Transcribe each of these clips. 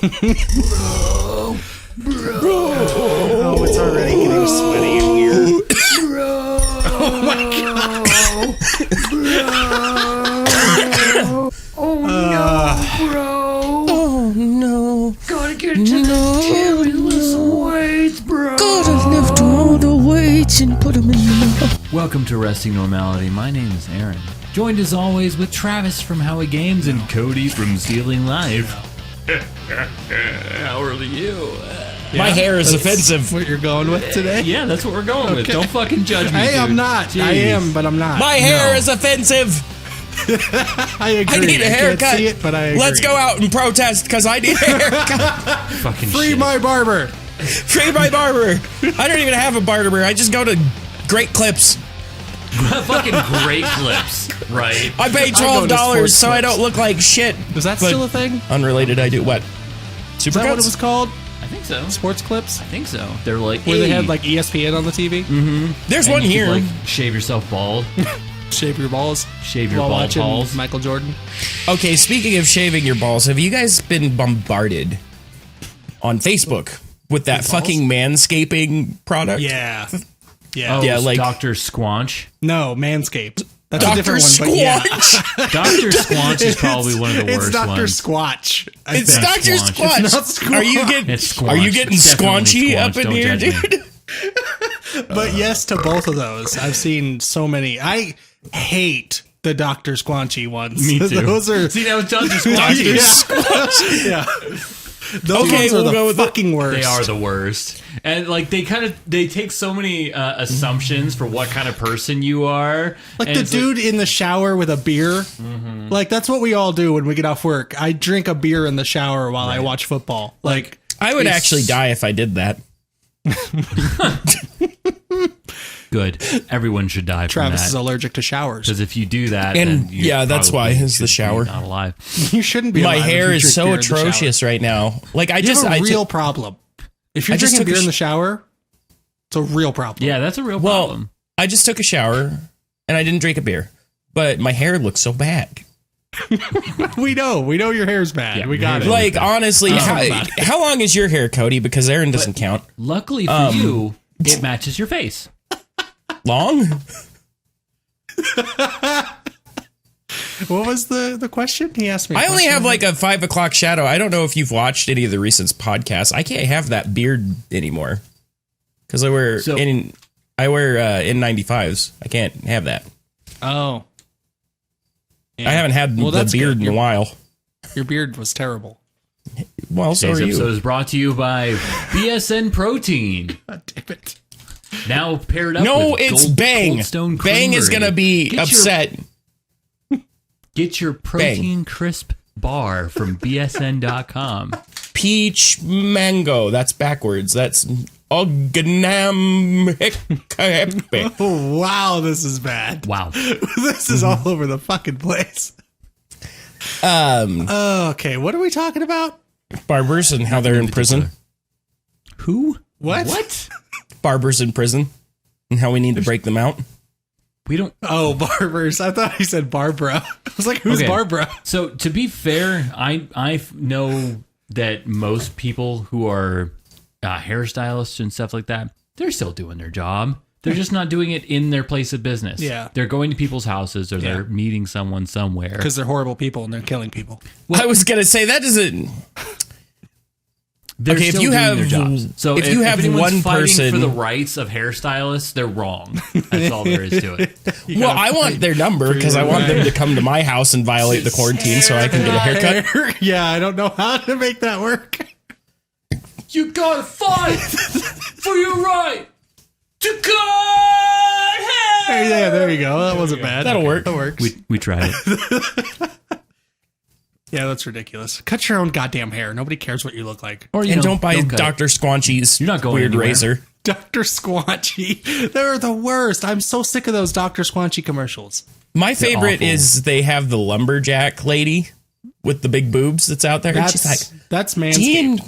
Oh, it's already getting sweaty in here. Bro. Oh my god. Bro. Oh no, bro. Oh no. Gotta get to the gym and lift some weights, bro. Gotta lift all the weights and put them in the mouth. Welcome to Arresting Normality. My name is Aaron. Joined as always with Travis from Howie Games and Cody from Stealing Life. How are you? My hair is offensive. What you're going with today? Yeah, that's what we're going with. Don't fucking judge me. Hey, dude. I'm not. Jeez. I am, but I'm not. My hair is offensive. I agree. I need a haircut. Can't see it, but I agree. Let's go out and protest because I need a haircut. Fucking Free shit. my barber. Free my barber. I don't even have a barber. I just go to Great Clips. Fucking great clips, right? I pay go to $12 Sports so I Clips. don't look like shit. Is that But still a thing? Unrelated, I do what? Is that what it was called? I think so. Sports clips? I think so. They're like, Where they hey. had like ESPN on the TV? Mm-hmm. There's And one you here. could, like, shave yourself bald. Shave your balls. Shave your while bald watching balls. Michael Jordan. Okay, speaking of shaving your balls, have you guys been bombarded on Facebook with that fucking manscaping product? Yeah. Yeah. Oh, Yeah, like- Dr. Squanch. No, Manscaped. That's a Dr. different one, but yeah. Squanch. Dr. Squanch is probably one of the worst It's Dr. ones. Squatch. I It's think. Dr. Squanch. Squatch. It's not Squatch. Are you getting It's Squanch. Are you getting It's definitely squanchy Squanch. up in Don't here, judge me. dude? But yes to both of those. I've seen so many. I hate the Dr. Squanchy ones. Me too. Those are... See, that was Dr. Squanchy. Yeah. Those Okay, ones are we'll the go with fucking worst. They are the worst. And like they take so many assumptions for what kind of person you are. Like and the it's dude in the shower with a beer. Like that's what we all do when we get off work. I drink a beer in the shower while I watch football. Like I would it's- actually die if I did that. good. Everyone should die Travis from is that. allergic to showers. Because if you do that, And, then you yeah, that's probably why is the should be shower. not alive. You shouldn't be. My alive if hair you is drink so beer in the shower. atrocious right now. Like I You just have a I real took- problem. If you're I just drinking took a beer in sh- the shower, it's a real problem. Yeah, that's a real well, problem. I just took a shower and I didn't drink a beer, but my hair looks so bad. We know your hair's bad. Yeah, we got it. your Like honestly, about it. how long is your hair, Cody? Because Aaron doesn't count. Luckily for you, it matches your face. Long? What was the question? He asked me. I only have like a 5 o'clock shadow. I don't know if you've watched any of the recent podcasts. I can't have that beard anymore because I wear So- N95s. I can't have that. Oh. Yeah. I haven't had Well, the that's beard good. in a while. Your beard was terrible. Well, so Today's are episode you. is brought to you by BSN Protein. God damn it. Now paired up No, with it's Gold- Bang. Cold Stone Bang is Creamery. gonna be Get your- upset. Get your protein crisp bar from bsn.com. Peach mango. That's backwards. That's ognam. Oh, wow, this is bad. Wow. This is all over the fucking place. Okay, what are we talking about? Barbers and how they're in prison. Who? What? What? Barbers in prison and how we need to break them out. We don't. Oh, barbers. I thought he said Barbara. I was like, who's Okay. Barbara? So to be fair, I know that most people who are hairstylists and stuff like that, they're still doing their job. They're just not doing it in their place of business. Yeah. They're going to people's houses or Yeah. they're meeting someone somewhere. Because they're horrible people and they're killing people. I was gonna say that doesn't. They're Okay, if still you doing have- their jobs. So if you have anyone's one fighting person- for the rights of hairstylists, they're wrong. That's all there is to it. Well, I want their number because I want them to come to my house and violate the quarantine so I can get a haircut. Yeah, I don't know how to make that work. You gotta fight for your right to cut hair. Yeah, there you go. That wasn't bad. That'll work. That works. We tried it. Yeah, that's ridiculous. Cut your own goddamn hair. Nobody cares what you look like. Or And don't buy cut it. Dr. Squanchy's You're not going weird anywhere. razor. Dr. Squanchy. They're the worst. I'm so sick of those Dr. Squanchy commercials. My favorite awful. is they have the lumberjack lady with the big boobs that's out there. And she's like, That's Manscaped. Dean.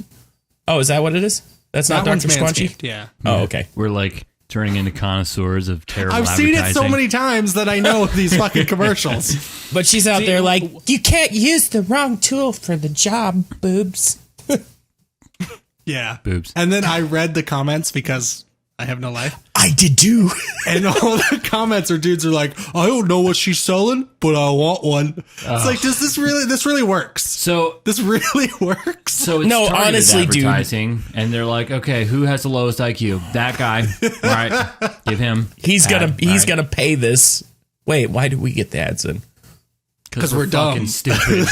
Oh, is that what it is? That's not That one's Dr. Squanchy? Manscaped, yeah. Oh, okay. We're like turning into connoisseurs of terrible I've seen it so advertising. many times that I know these fucking commercials. But she's out there like, you can't use the wrong tool for the job, boobs. Yeah. Boobs. And then I read the comments because I have no life. I did too. And all the comments are dudes are like, I don't know what she's selling, but I want one. It's like, does this really works? So This really works? So it's No, targeted honestly, dude. advertising, and they're like, okay, who has the lowest IQ? That guy. All right, give him. He's ad. gonna All right. gonna pay this. Wait, why did we get the ads in? Because we're dumb. fucking stupid.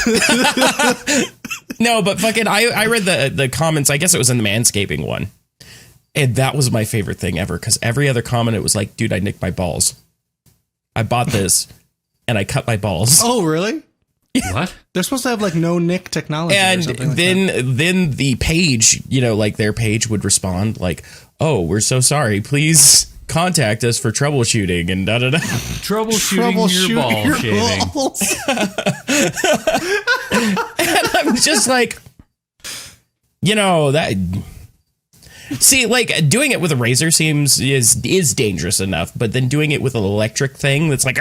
No, but fucking, I read the comments. I guess it was in the manscaping one, and that was my favorite thing ever. Because every other comment, it was like, dude, I nicked my balls. I bought this, and I cut my balls. Oh, really? What? They're supposed to have like no nick technology And or something like that. then the page, like their page would respond like, "Oh, we're so sorry. Please contact us for troubleshooting and da da da." Troubleshooting your ball shaving. balls. And I'm just like, that. See, like doing it with a razor is dangerous enough, but then doing it with an electric thing that's like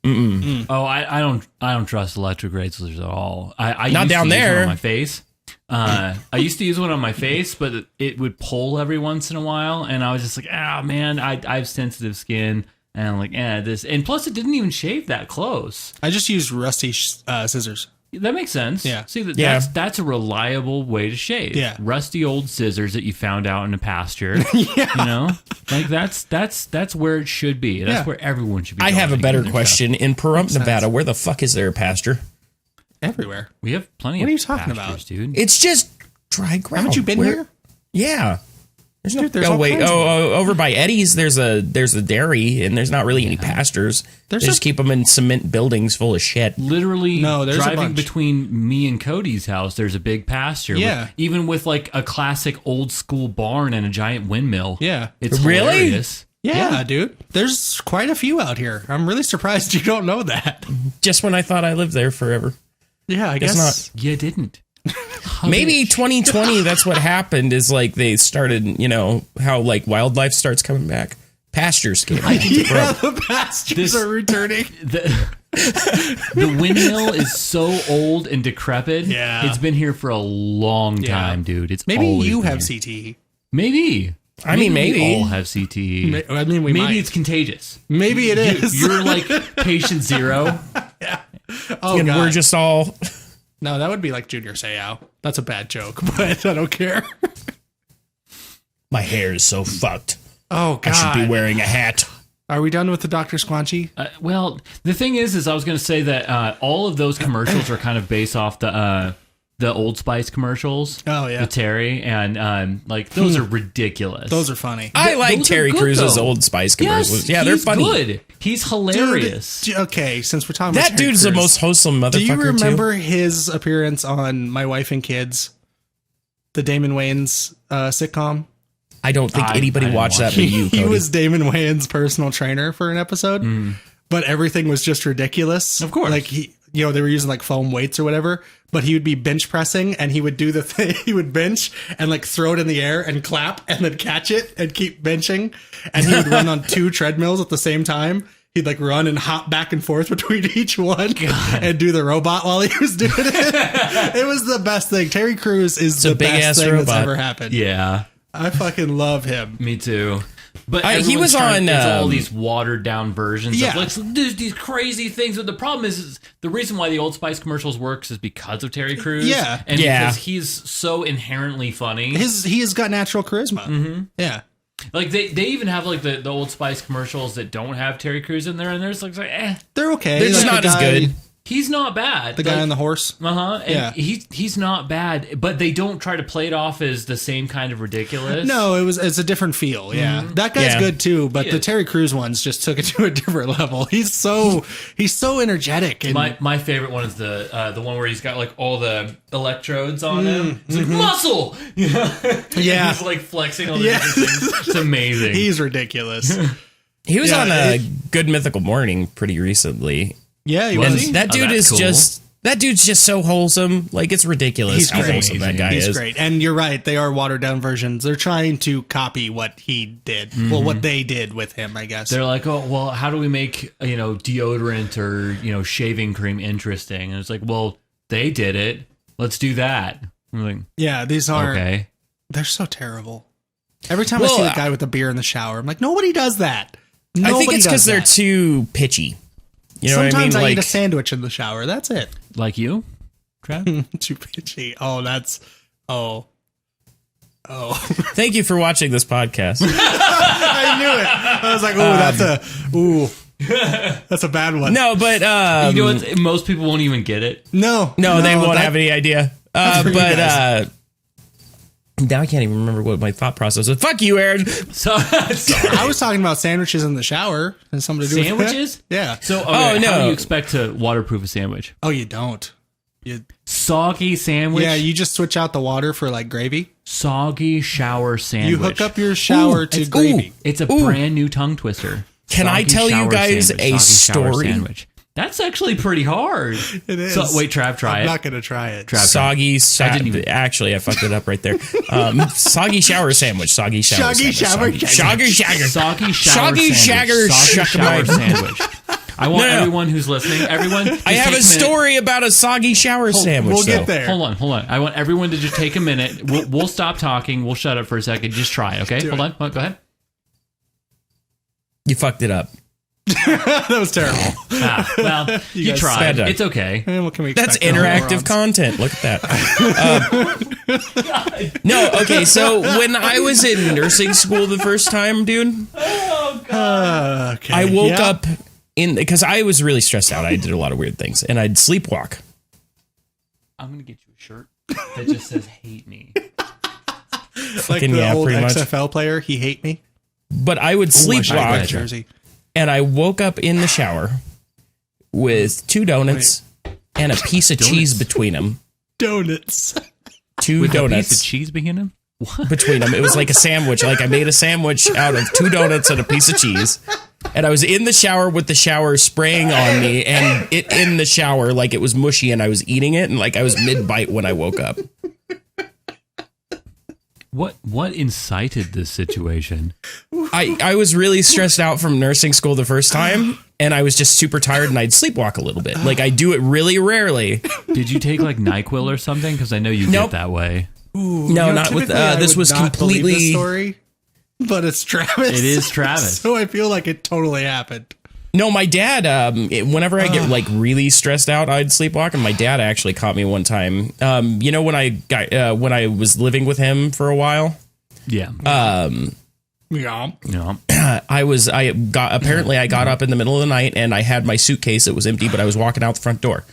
Oh, I don't trust electric razors at all. I Not used down to use there. one on my face. I used to use one on my face, but it would pull every once in a while, and I was just like, man, I have sensitive skin, and I'm like, this, and plus it didn't even shave that close. I just used rusty scissors. That makes sense. Yeah. See, Yeah. that's a reliable way to shave. Yeah. Rusty old scissors that you found out in a pasture. Yeah. Like that's where it should be. That's Yeah. where everyone should be. I have a going better to get their question. In Pahrump, Nevada, where the fuck is there a pasture? Everywhere. stuff. We have plenty What of are you talking pastures, about? dude. It's just dry ground. Haven't you been Where- here? Yeah. There's no. Dude, there's oh all wait. kinds of Over by Eddie's, there's a dairy, and there's not really any pastures. There's They just keep them in cement buildings full of shit. Literally, No, there's a driving bunch. between me and Cody's house, there's a big pasture. Yeah. Even with like a classic old school barn and a giant windmill. Yeah. It's Really? hilarious. Yeah, dude. There's quite a few out here. I'm really surprised you don't know that. Just when I thought I lived there forever. Yeah, I Guess guess You didn't. Maybe 2020. That's what happened. Is like they started. How like wildlife starts coming back. Pastures came. Back. Yeah, the pastures are returning. The windmill is so old and decrepit. Yeah. It's been here for a long Yeah. time, dude. It's Maybe always you been have here. CTE. Maybe. I mean, maybe. we all have CTE. I mean, we Maybe might. it's contagious. Maybe it is. You're like patient zero. Oh, and God. we're just all. No, that would be like Junior Seau. That's a bad joke, but I don't care. My hair is so fucked. Oh, God. I should be wearing a hat. Are we done with the Dr. Squanchy? Well, the thing is I was going to say that all of those commercials are kind of based off the Old Spice commercials. Oh, yeah. With Terry, and like those are ridiculous. Those are funny. I like those are Terry good, Cruz's though. Old Spice commercials. Yes, Yeah, they're he's funny. good. He's hilarious. Dude, okay, since we're talking about That Terry dude's the Crews, most wholesome motherfucker. Do you remember too. his appearance on My Wife and Kids, the Damon Wayans sitcom? I don't think I anybody didn't watched that watch but it. you, He Cody. was Damon Wayans' personal trainer for an episode, but everything was just ridiculous. Of course. Like they were using like foam weights or whatever, but he would be bench pressing and he would do the thing. He would bench and like throw it in the air and clap and then catch it and keep benching. And he would run on 2 treadmills at the same time. He'd like run and hop back and forth between each one and do the robot while he was doing it. It was the best thing. Terry Crews is the big-ass best thing that's robot. ever happened. Yeah, I fucking love him. me too. But he everyone's was trying- on, it's all these watered down versions Yeah. of let's do these crazy things. But the problem is the reason why the Old Spice commercials works is because of Terry Crews. Yeah. and Yeah. because he's so inherently funny. He has got natural charisma. Mm-hmm. Yeah. Like they even have like the Old Spice commercials that don't have Terry Crews in there, and there's like They're okay. They're just Like not the as guy- good. he's not bad. The guy on the horse. And Yeah. he's not bad, but they don't try to play it off as the same kind of ridiculous. No, it's a different feel. Yeah, that guy's Yeah. good too. But He the is. Terry Crews ones just took it to a different level. He's so energetic. And My favorite one is the one where he's got like all the electrodes on him. It's like muscle. Yeah. He's like flexing all the Yeah. different things. It's amazing. he's ridiculous. He was Yeah, on a Good Mythical Morning pretty recently. Yeah, he And was. that dude that's is cool. just that dude's just so wholesome. Like it's ridiculous He's how great. wholesome that guy He's is. great. And you're right. They are watered down versions. They're trying to copy what he did. Well, what they did with him, I guess. They're like, oh well, how do we make deodorant or shaving cream interesting? And it's like, well, they did it. Let's do that. I'm like, Yeah, these are. okay. They're so terrible. Every time I see the guy with the beer in the shower, I'm like, nobody does that. I think it's because they're that. too pitchy. You know Sometimes what I mean? eat a sandwich in the shower. That's it. Like you, Trav? Too pitchy. Oh, that's. Oh. Thank you for watching this podcast. I knew it. I was like, that's a bad one. No, but You know what? Most people won't even get it. no, they won't have any idea. But now I can't even remember what my thought process was. Fuck you, Aaron. So, sorry. I was talking about sandwiches in the shower. Has something to do Sandwiches? with that? Yeah. So, okay, Oh, no. how do you expect to waterproof a sandwich? Oh, you don't. Soggy sandwich? Yeah, you just switch out the water for like gravy. Soggy shower sandwich. You hook up your shower to gravy. It's a brand new tongue twister. Can I Soggy tell you shower guys sandwich, a soggy shower story? sandwich. That's actually pretty hard. It is. So, wait, Trav, try I'm it. not going to try it. Trav, Soggy. didn't even- Actually, I fucked it up right there. Soggy shower sandwich. Soggy shower Soggy sandwich. shower Soggy shagger. Soggy shower Soggy sandwich. shagger. Soggy Shuck my- shower sandwich. I want No. everyone who's listening, everyone. I have a story about a soggy shower sandwich. We'll though. get there. Hold on. I want everyone to just take a minute. We'll stop talking. We'll shut up for a second. Just try it, okay? Hold on. Go ahead. You fucked it up. That was terrible. Well, you guys tried. said It's okay. What can we expect? That's interactive content. Look at that. No, okay. So when I was in nursing school the first time, dude, Okay. I woke up because I was really stressed out. I did a lot of weird things, and I'd sleepwalk. I'm going to get you a shirt that just says hate me. like the yeah, old pretty much. XFL player. He hate me. But I would I should wear sleepwalk, that jersey. and I woke up in the shower with 2 donuts and a piece of cheese between them. Donuts. 2 With a donuts piece of cheese behind him? between them. It was like a sandwich. Like I made a sandwich out of 2 donuts and a piece of cheese. And I was in the shower with the shower spraying on me, and it in the shower like it was mushy, and I was eating it, and like I was mid-bite when I woke up. What incited this situation? I was really stressed out from nursing school the first time, and I was just super tired, and I'd sleepwalk a little bit. Like I do it really rarely. Did you take like NyQuil or something? Because I know you Nope. get that way. No, not with typically I this would was not believe this completely story, but it's Travis. It is Travis. So I feel like it totally happened. No, my dad, whenever I get like really stressed out, I'd sleepwalk, and my dad actually caught me one time. You know, when I was living with him for a while, Yeah. Yeah. No. I got up in the middle of the night, and I had my suitcase. It was empty, but I was walking out the front door.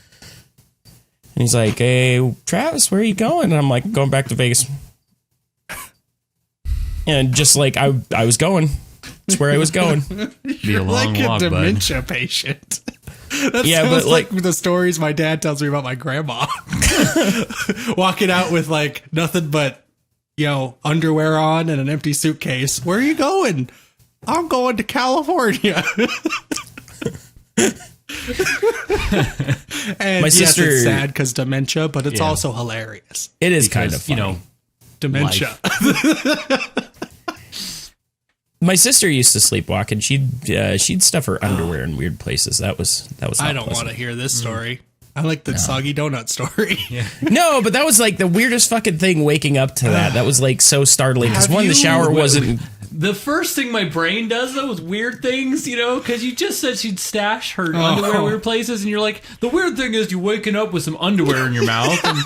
And he's like, "Hey, Travis, where are you going?" And I'm like, "Going back to Vegas." And just like I was going. That's where I was going. Be a long Like walk, a bud. dementia patient. That Yeah, sounds but, like- the stories my dad tells me about my grandma. Walking out with like nothing but, underwear on and an empty suitcase. Where are you going? I'm going to California. And My yes, sister- it's sad because dementia, but it's Yeah. also hilarious. It is kind of Because, funny. Dementia. My sister used to sleepwalk, and she'd stuff her underwear in weird places. That was. I don't want to hear this story. I like the soggy donut story. No, but that was like the weirdest fucking thing. Waking up to that, that was like so startling. Because Have one, the you- shower wasn't. The first thing my brain does though is weird things, because you just said she'd stash her underwear weird places, and you're like, the weird thing is you waking up with some underwear in your mouth. And,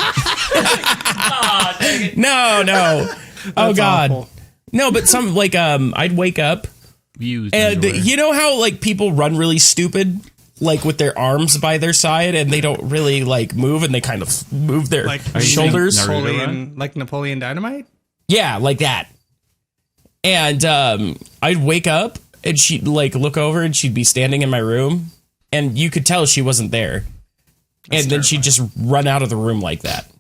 dang it. No. Oh God. awful. No, but some like I'd wake up, Used and underwear. you know how like people run really stupid, like with their arms by their side, and they don't really like move, and they kind of move their Like shoulders. Napoleon Dynamite? Yeah, like that. And I'd wake up, and she'd like look over, and she'd be standing in my room, and you could tell she wasn't there. That's and then she'd just run out of the room like that.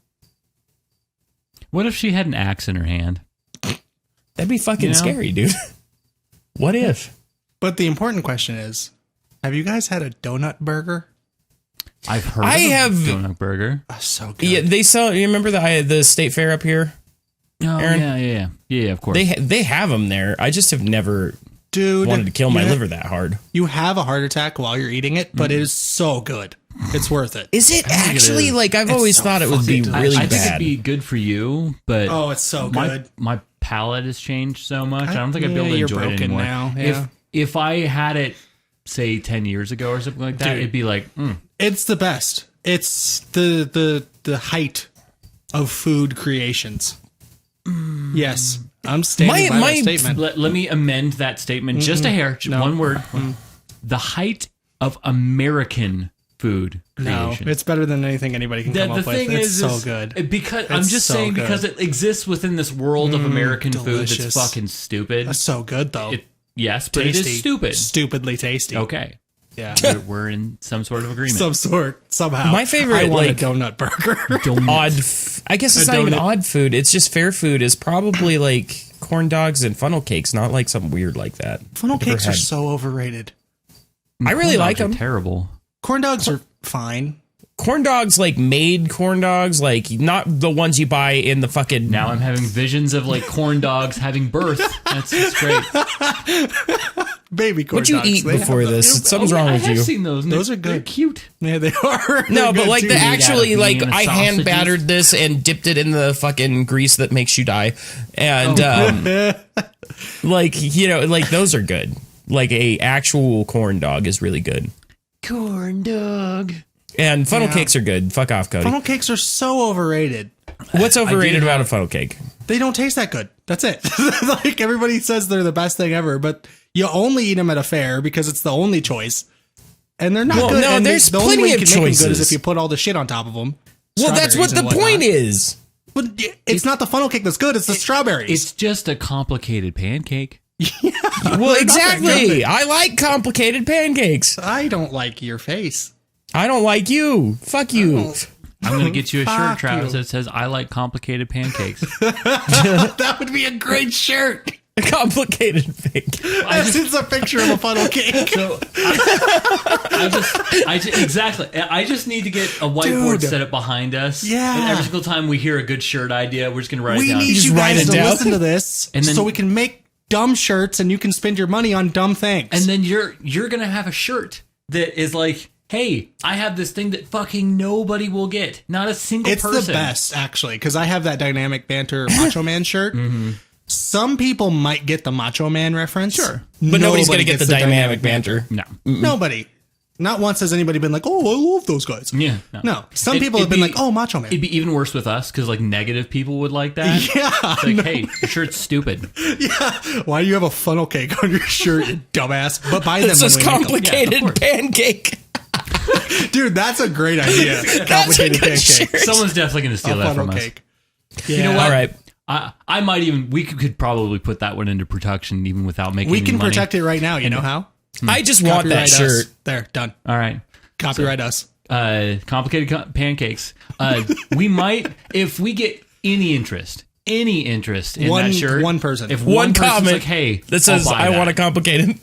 What if she had an axe in her hand? That'd be fucking You know? scary, dude. What if? But the important question is, have you guys had a donut burger? I've heard I of have- a donut burger. Oh, so good. Yeah, they sell. You remember the state fair up here? Oh, Aaron? yeah, of course. They have them there. I just have never Dude, wanted to kill my liver that hard. You have a heart attack while you're eating it, but it is so good. It's worth it. Is it actually? Like, I've always so thought it would be fucking really I think bad. it'd be good for you, but It's so good. my palate has changed so much. I don't think I'd be able to you're enjoy it broken anymore. now, yeah. If I had it, say 10 years ago or something like that, Dude. it'd be like, It's the best. It's the height of food creations. Yes, I'm standing by that statement. let me amend that statement just a hair, one word. The height of American food No, creation. it's better than anything anybody can come The up with. thing It's is, so good. Because I'm It's just so saying good. because it exists within this world of American food delicious. that's fucking stupid. That's so good though. Yes, but it is stupid. Stupidly tasty. Okay, Yeah. we're in some sort of agreement. Some sort, somehow. My favorite, I want like, a donut burger. I guess it's A not even donut. odd food. It's just fair food. Is probably like corn dogs and funnel cakes, not like something weird like that. Funnel I've never cakes are had. so overrated. I really Corn like dogs are them. Terrible. Corn dogs are fine. Corn dogs, like made corn dogs, like not the ones you buy in the fucking. Now I'm having visions of like corn dogs having birth. That's great. Baby corn What'd you dogs. eat they have before those. this? Something's wrong I with have you. seen those. And Those they're- are good. They're cute. Yeah, they are. No, They're but good, like too. the out of actually, bean like and I sausages. hand battered this and dipped it in the fucking grease that makes you die, and like like those are good. Like a actual corn dog is really good, Corn dog. and funnel Yeah. cakes are good. Fuck off, Cody. Funnel cakes are so overrated. What's overrated did about a funnel cake? They don't taste that good. That's it. Like everybody says they're the best thing ever, but you only eat them at a fair because it's the only choice. And they're not Well, good. no, and there's the only way plenty you of can make them good is choices. if you put all the shit on top of them. Well, that's what the point is. But it's not the funnel cake that's good. It's the strawberries. It's just a complicated pancake. Well, exactly. I like complicated pancakes. I don't like your face. I don't like you. Fuck you. I'm going to get you a shirt, Fuck Travis, you. that says, I like complicated pancakes. That would be a great shirt. Complicated pancake. It's a picture of a funnel cake. So exactly. I just need to get a whiteboard Dude. set up behind us. Yeah. And every single time we hear a good shirt idea, we're just going to write it We down. need just you write guys it to down. listen to this And then- so we can make dumb shirts and you can spend your money on dumb things. And then you're going to have a shirt that is like, hey, I have this thing that fucking nobody will get. Not a single it's person. the best, actually, because I have that Dynamic Banter Macho Man shirt. Some people might get the Macho Man reference. Sure. But nobody's going to get gets the dynamic banter. No. Nobody. Not once has anybody been like, oh, I love those guys. Yeah. No. Some It- people have it'd been be- like, oh, Macho Man. It'd be even worse with us because like negative people would like that. Yeah. It's like, hey, your shirt's stupid. Yeah. Why do you have a funnel cake on your shirt, you dumbass? But buy them It's when this we make 'em. complicated Yeah, of course. pancake. Dude, that's a great idea. That's a Complicated good pancake. shirt. Someone's definitely going to steal A that funnel from us. cake. Yeah. You know what? All right. I might even, we could probably put that one into production even without making We any can money. protect it right now. You know how? I just want that Copyright shirt. us. There, done. All right. Copyright us. Complicated pancakes. We might, if we get any interest in that shirt. One person. If One one person's comment like, hey, that says, I'll buy I that," want a complicated.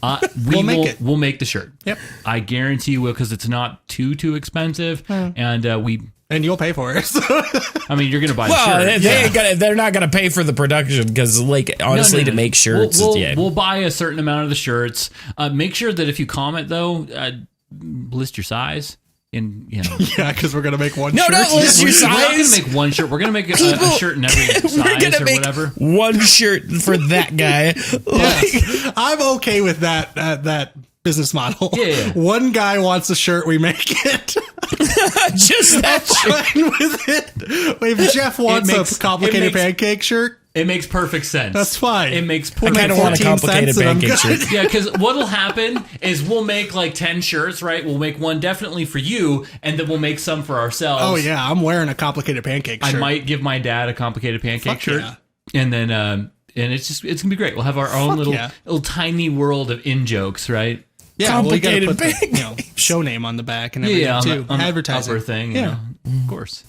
we'll make it. We'll make the shirt. Yep. I guarantee you will because it's not too expensive. And And you'll pay for it. I mean, you're going to buy Well, the shirt. they ain't gonna, they're not going to pay for the production because, like, honestly, No. to make shirts, we'll buy a certain amount of the shirts. Make sure that if you comment though, list your size. And Yeah, because we're gonna make one. No, shirt. don't list your we're not going size. to make one shirt. We're going to make a People- shirt in every We're size gonna or make whatever. one shirt for that guy. Yes. I'm okay with that business model. Yeah. One guy wants a shirt, we make it. Just that shirt. Fine with it. If Jeff wants makes- a complicated it makes- pancake shirt, It makes perfect sense. that's fine. It makes I perfect kind of want a 14 complicated cents and I'm pancake good. shirt. Yeah, because what'll happen is we'll make like 10 shirts, right? We'll make one definitely for you, and then we'll make some for ourselves. Oh yeah, I'm wearing a complicated pancake I shirt. might give my dad a complicated pancake Fuck shirt. yeah. And then and it's gonna be great. We'll have our own Fuck little yeah. tiny world of in jokes, right? Yeah, well, you gotta Complicated put the pancakes. show name on the back and everything on too. the, on the Advertising. upper thing, Yeah. of course.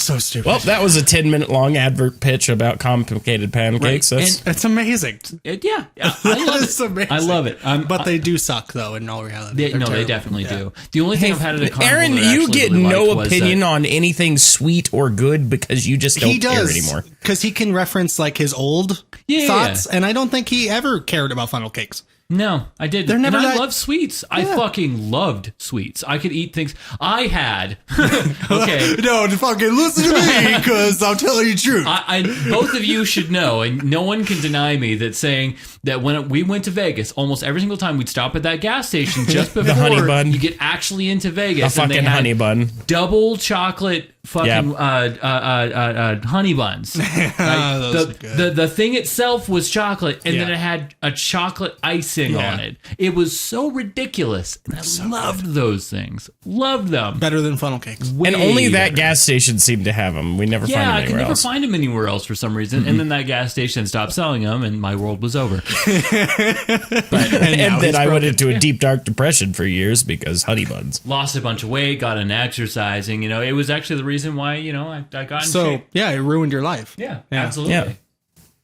So stupid. Well, that was a 10-minute long advert pitch about complicated pancakes. Right. That's, It's amazing. Yeah, I love It's it. amazing. I love it. But they do suck, though, in all reality. They, They're no, they terrible. definitely Yeah. do. The only thing I've had at a carnival Aaron, that I you actually get really no liked was opinion that- on anything sweet or good because you just don't He care does anymore. because he can reference like his old Yeah, thoughts, yeah. and I don't think he ever cared about funnel cakes. No, I didn't. They're never and I that- love sweets. I Yeah. fucking loved sweets. I could eat things. I had. Okay. No, fucking listen to me, because I'll tell you the truth. I both of you should know, and no one can deny me that saying that when we went to Vegas, almost every single time we'd stop at that gas station just before honey bun. you get actually into Vegas. A and they fucking had honey bun. double chocolate fucking honey buns. Right? Those are good. The thing itself was chocolate, and then Yeah. it had a chocolate icing Yeah. on it. It was so ridiculous, and I loved those things. Loved them. Better than funnel cakes. And only that better. gas station seemed to have them. We never find Yeah, them I could anywhere never else. find them anywhere else for some reason. And then that gas station stopped selling them, and my world was over. And now then he's I went broken. into a deep, dark depression for years because honey buns. Lost a bunch of weight, got into exercising. It was actually the reason why I got in So shape. yeah, it ruined your life. Yeah, Yeah. absolutely. Yeah.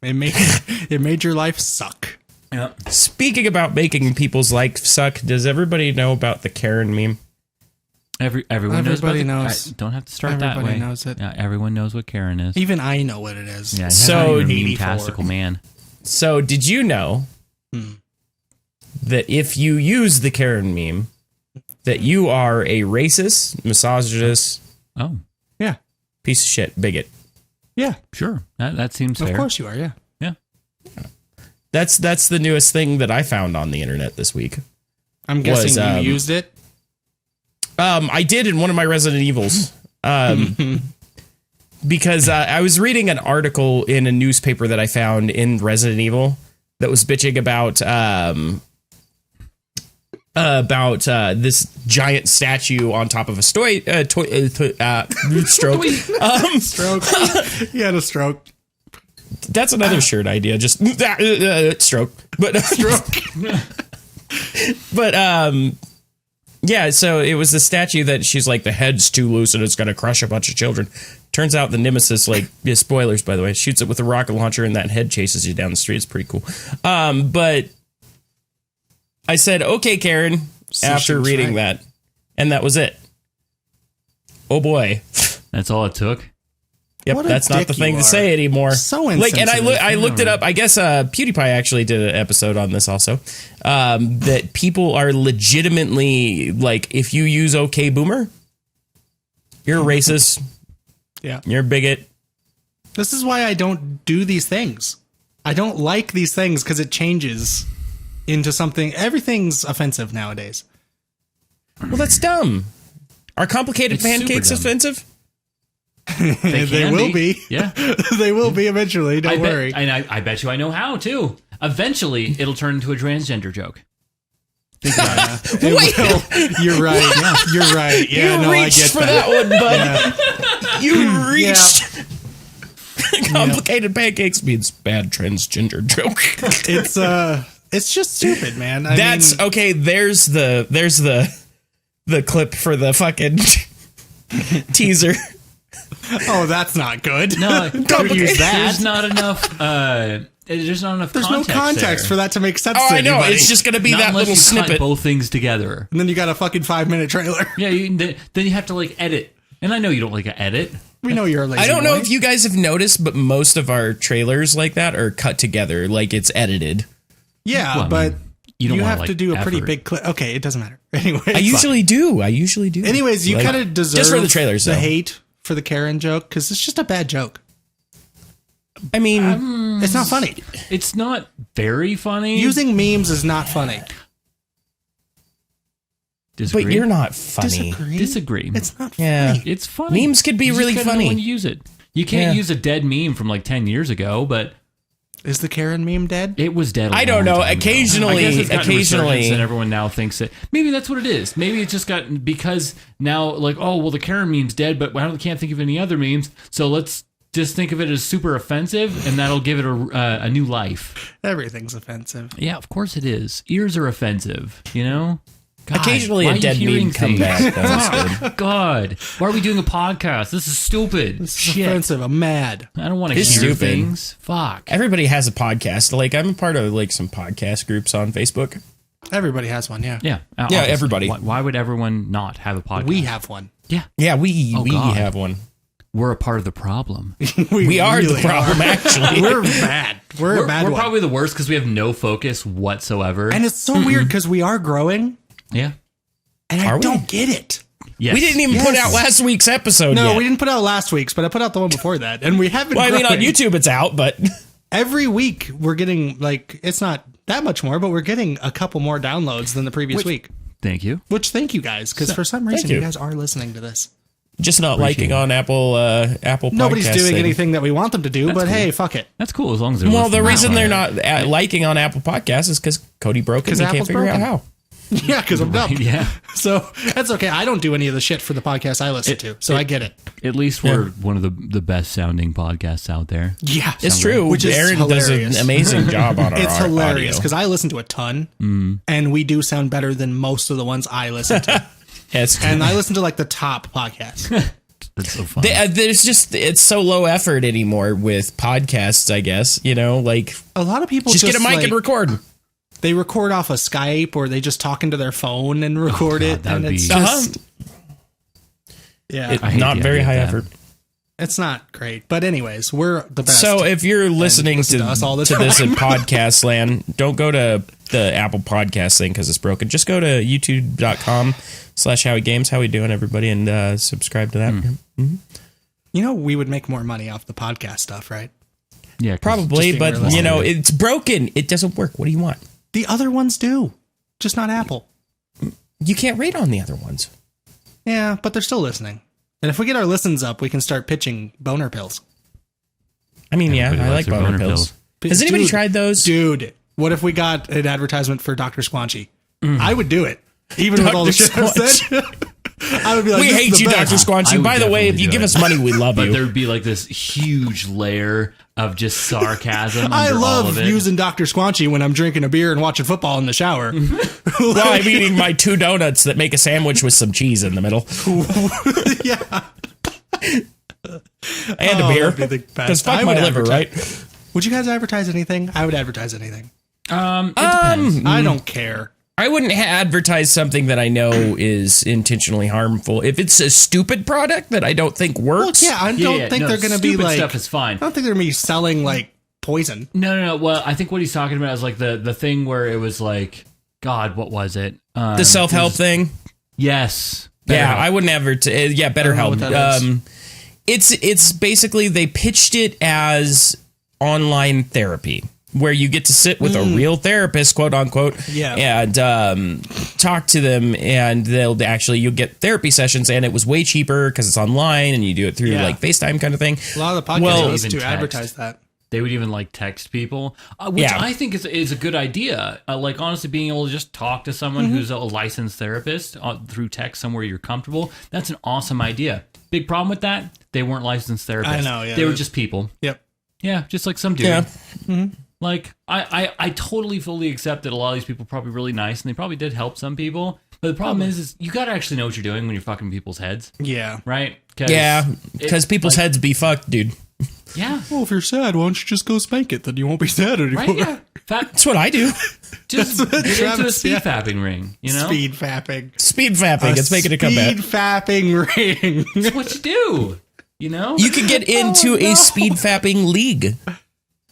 It made your life suck. Yeah. Speaking about making people's life suck, does everybody know about the Karen meme? Everyone knows. Everybody about knows. I don't have to start that Everybody way. knows it. Yeah, everyone knows what Karen is. Even I know what it is. Yeah, So- so 84. fantastical man. So, did you know that if you use the Karen meme, that you are a racist, misogynist, Oh, Yeah. piece of shit, bigot? Yeah. sure. That seems Of fair. course you are. Yeah. Yeah. That's the newest thing that I found on the internet this week. I'm guessing Was, you used it. I did in one of my Resident Evils. Because I was reading an article in a newspaper that I found in Resident Evil that was bitching about this giant statue on top of a stroke. Stroke. He had a stroke. That's another shirt idea. Just stroke, but yeah. So it was the statue that she's like the head's too loose and it's gonna crush a bunch of children. Turns out the nemesis, like spoilers by the way, shoots it with a rocket launcher and that head chases you down the street. It's pretty cool. But I said, okay, Karen, So she after was reading right. that, and that was it. Oh boy. That's all it took. Yep, What a that's not dick the thing you to are. say anymore. So like, and insensitive. I looked it up. I guess PewDiePie actually did an episode on this also. That people are legitimately like, if you use "Okay Boomer," you're a racist. Yeah. You're a bigot. This is why I don't do these things. I don't like these things because it changes into something. Everything's offensive nowadays. Well, that's dumb. Are complicated It's super pancakes dumb. offensive? They can will be. Yeah. They will be eventually. Don't worry. I bet you I know how too. Eventually, it'll turn into a transgender joke. Wait, You're right. Yeah. You're right. Yeah, you no, I reached get for that. that one, bud. Yeah. You reached. Complicated pancakes means bad transgender joke. It's just stupid, man. I That's mean, okay. There's the clip for the fucking teaser. oh, that's not good. No, Don't use that. there's not enough. There's not enough. There's no context there. for that to make sense. Oh, to I know. anybody. It's just gonna be Not that unless little you cut snippet. both things together. And then you got a fucking 5-minute trailer. Yeah, then you have to like edit. And I know you don't like to edit. We know you're a lazy I don't know boy. if you guys have noticed, but most of our trailers like that are cut together, like it's edited. Yeah, Well, I but mean, you don't wanna, have like, to do a pretty effort. big clip. Okay, it doesn't matter. Anyway, I usually do. Anyways, you Like, kind of deserve just for the trailers, the though. hate for the Karen joke because it's just a bad joke. I mean, It's not funny. It's not very funny. Using memes is not funny. Disagree. but you're not funny. Disagree. It's not Yeah. funny. It's funny. Memes could be You just really gotta know funny. when you use it. You can't Yeah. use a dead meme from like 10 years ago, but Is the Karen meme dead? it was dead. I don't know. Occasionally- I guess it's gotten a resurgence occasionally- and everyone now thinks that maybe that's what it is. Maybe it's just gotten because now like, oh well, the Karen meme's dead, but I can't think of any other memes, so let's just think of it as super offensive, and that'll give it a new life. Everything's offensive. Yeah, of course it is. Ears are offensive, you know. God, Occasionally why a are dead you hearing meme come things? back. That's good. God, why are we doing a podcast? This is stupid. This is Shit. offensive. I'm mad. I don't want to hear It's stupid. things. Fuck. Everybody has a podcast. Like, I'm a part of like some podcast groups on Facebook. Everybody has one, yeah. Yeah. Yeah, obviously. everybody. Why would everyone not have a podcast? We have one. Yeah. Yeah, we God. have one. We're a part of the problem. We are the really problem, actually. We're bad. We're a bad We're one. probably the worst because we have no focus whatsoever. And it's so weird because we are growing, yeah. and Are I we? don't get it. Yes. We didn't even put out last week's episode No, yet. we didn't put out last week's, but I put out the one before that, and we have been. Well, I mean, on growing. YouTube it's out, but Every week we're getting like it's not that much more, but we're getting a couple more downloads than the previous week. Thank you. Which thank you guys, because for some reason you. you guys are listening to this. just not liking on Apple Nobody's podcast doing thing. anything that we want them to do, but cool. hey, fuck it. That's cool as long as they're Well, the listening. reason they're not liking on Apple Podcasts is because Cody broke it and he can't Apple's figure out broken. how. Yeah, because I'm dumb. Yeah. So that's okay. I don't do any of the shit for the podcast I listen to, so I get it. At least we're one of the best sounding podcasts out there. Yeah, It's true. Which is Aaron hilarious. does an amazing job on our It's hilarious audio. because I listen to a ton, and we do sound better than most of the ones I listen to. It's And I listen to like the top podcasts. That's so funny. there's just it's so low effort anymore with podcasts. I guess like A lot of people just get a mic like, and record. They record off of Skype or they just talk into their phone and record it, that and would it's be- just yeah, It- I hate not the very idea high of that. effort. it's not great. But anyways, we're the best. So if you're listening listen to to us all the this in time. podcast land, don't go to the Apple Podcast thing because it's broken. Just go to youtube.com/Howie Games. How we doing, everybody? And subscribe to that. you know, we would make more money off the podcast stuff, right? Yeah, 'cause Probably, being but realistic. it's broken. It doesn't work. What do you want? The other ones do, just not Apple. You can't rate on the other ones. Yeah, but they're still listening. And if we get our listens up, we can start pitching boner pills. I mean, Everybody I like likes their boner boner pills. pills. Has anybody Dude, tried those? Dude, what if we got an advertisement for Dr. Squanchy? I would do it. Even with all the shit I've said. I would be like, We this is hate the you, best. Dr. Squanchy. I would By the way, if definitely you do give it. us money, we love But you. there'd be like this huge layer of just sarcasm. I under all of love it. using Dr. Squanchy when I'm drinking a beer and watching football in the shower. Well, I'm eating my 2 donuts that make a sandwich with some cheese in the middle. Yeah. And a Oh, beer. that'd be the best. Because fuck I my would liver, right? Would you guys advertise anything? I would advertise anything. It depends. I don't care. I wouldn't advertise something that I know is intentionally harmful. If it's a stupid product that I don't think Well, works, yeah, I don't think no, they're going to be stupid like. stuff is fine. I don't think they're going to be selling like poison. No. Well, I think what he's talking about is like the thing where it was like, God, what was it? the self-help thing. Yes. Yeah, BetterHelp. I wouldn't advertise. Yeah, don't know what BetterHelp. that is. It's basically they pitched it as online therapy, where you get to sit with a real therapist, quote unquote, Yeah. and talk to them, and you'll get therapy sessions, and it was way cheaper because it's online and you do it through Yeah. like FaceTime kind of thing. A lot of the podcasts Well, used to even advertise text. that. They would even like text people, which Yeah. I think is a good idea. Like honestly, being able to just talk to someone who's a licensed therapist through text somewhere you're comfortable. That's an awesome idea. Big problem with that, they weren't licensed therapists. I know, yeah. They were just people. Yep. Yeah, just like some dude. Yeah. Like I totally fully accept that a lot of these people are probably really nice and they probably did help some people. But the problem is you got to actually know what you're doing when you're fucking people's heads, Yeah. right? Yeah, because people's heads be fucked, dude. Yeah. Well, if you're sad, why don't you just go spank it? Then you won't be sad anymore. Right? Yeah. That's what I do. Just what get into a Travis- speed yeah. fapping ring, you know? Speed fapping. Speed fapping. It's making a comeback. Speed fapping ring. That's what you do. You know? You could get into a speed fapping league.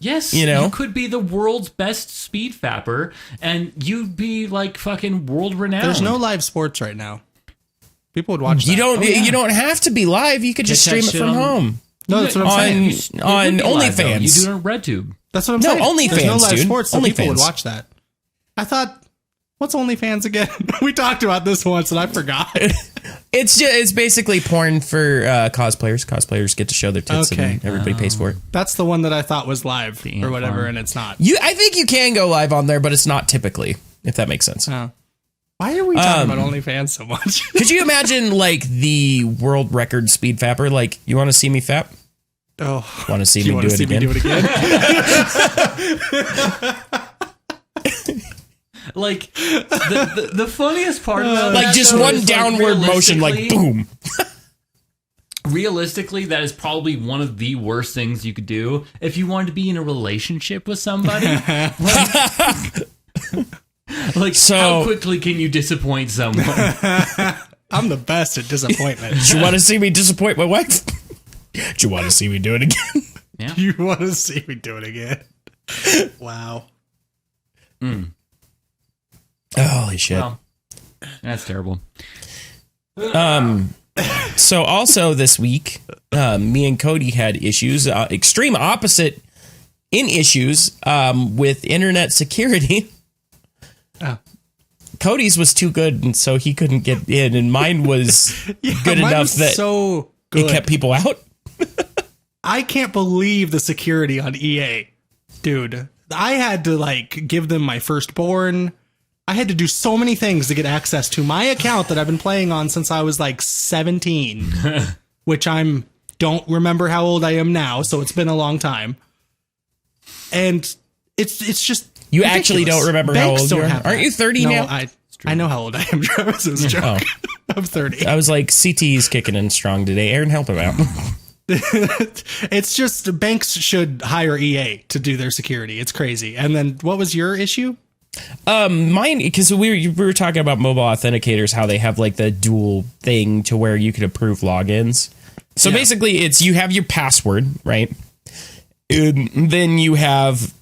Yes, You know? you could be the world's best speed fapper, and you'd be like fucking world renowned. There's no live sports right now. People would watch that. You don't. Oh, yeah. You don't have to be live. You could just Get that stream it shit from on- home. No, that's what I'm saying. On- You would on be live, though. OnlyFans. You do it on RedTube. That's what I'm No, saying. OnlyFans, There's no live dude. sports, so people would OnlyFans. watch that. I thought, what's OnlyFans again? We talked about this once and I forgot. It's basically porn for cosplayers. Cosplayers get to show their tits, Okay. and everybody pays for it. That's the one that I thought was live The or ant whatever, farm. and it's not. I think you can go live on there, but it's not typically. If that makes sense. Oh. Why are we talking about OnlyFans so much? Could you imagine like the world record speed fapper? Like, you want to see me fap? Oh, Want to see do you me want do to it see again? me do it again? Like the funniest part about Like that, just though, one is, downward motion, like boom. Realistically, that is probably one of the worst things you could do if you wanted to be in a relationship with somebody. Like, So- how quickly can you disappoint someone? I'm the best at disappointment. Do you want to see me disappoint my wife? Do you want to see me do it again? You want to see me do it again? Wow. Holy shit. Well, that's terrible. So also this week, me and Cody had issues, extreme opposite in issues with internet security. Oh. Cody's was too good, and so he couldn't get in, and mine was good mine enough was that so good. it kept people out. I can't believe the security on EA. Dude, I had to like give them my firstborn. I had to do so many things to get access to my account that I've been playing on since I was like 17, which don't remember how old I am now, so it's been a long time. And it's just You ridiculous. actually don't remember Banks how old you don't are? have Aren't that. you 30 No, now? I know how old I am, Travis. It was a joke. Oh. I'm 30. I was like, CT's kicking in strong today. Aaron, help him out. It's just banks should hire EA to do their security. It's crazy. And then what was your issue? Mine, because we were talking about mobile authenticators, how they have like the dual thing to where you can approve logins. So Yeah. basically, it's you have your password, right? And then you have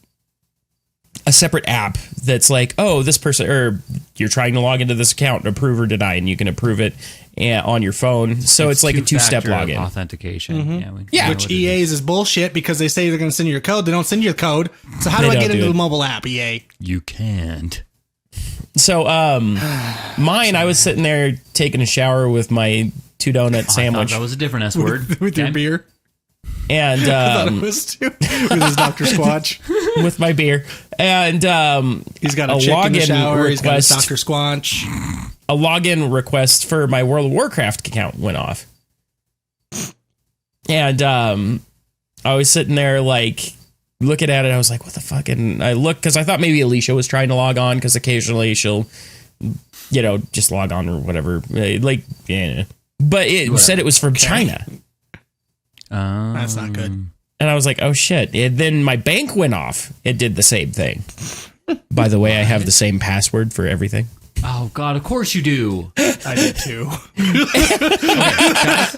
a separate app that's like, oh, this person, or you're trying to log into this account, approve or deny, and you can approve it on your phone. So it's like a two-step two-factor login. authentication. Yeah. Which EA's is bullshit because they say they're going to send you your code. They don't send you the code. So how do They I don't get do into it. the mobile app, EA? You can't. So mine, I was sitting there taking a shower with my 2-donut I thought sandwich that was a different S word. With your Okay. beer? and I thought it was too. With his Dr. Squatch. with my beer and He's got a A chick in the login shower. He's got his request. Dr. Squatch. a login request for my World of Warcraft account went off. And I was sitting there like looking at it. I was like, what the fuck? And I looked because I thought maybe Alicia was trying to log on because occasionally she'll, just log on or whatever. Like, yeah. But it said it was from China. That's not good. And I was like, oh shit. And then my bank went off. It did the same thing. By the way, I have the same password for everything. Oh God! Of course you do. I did too. Guys,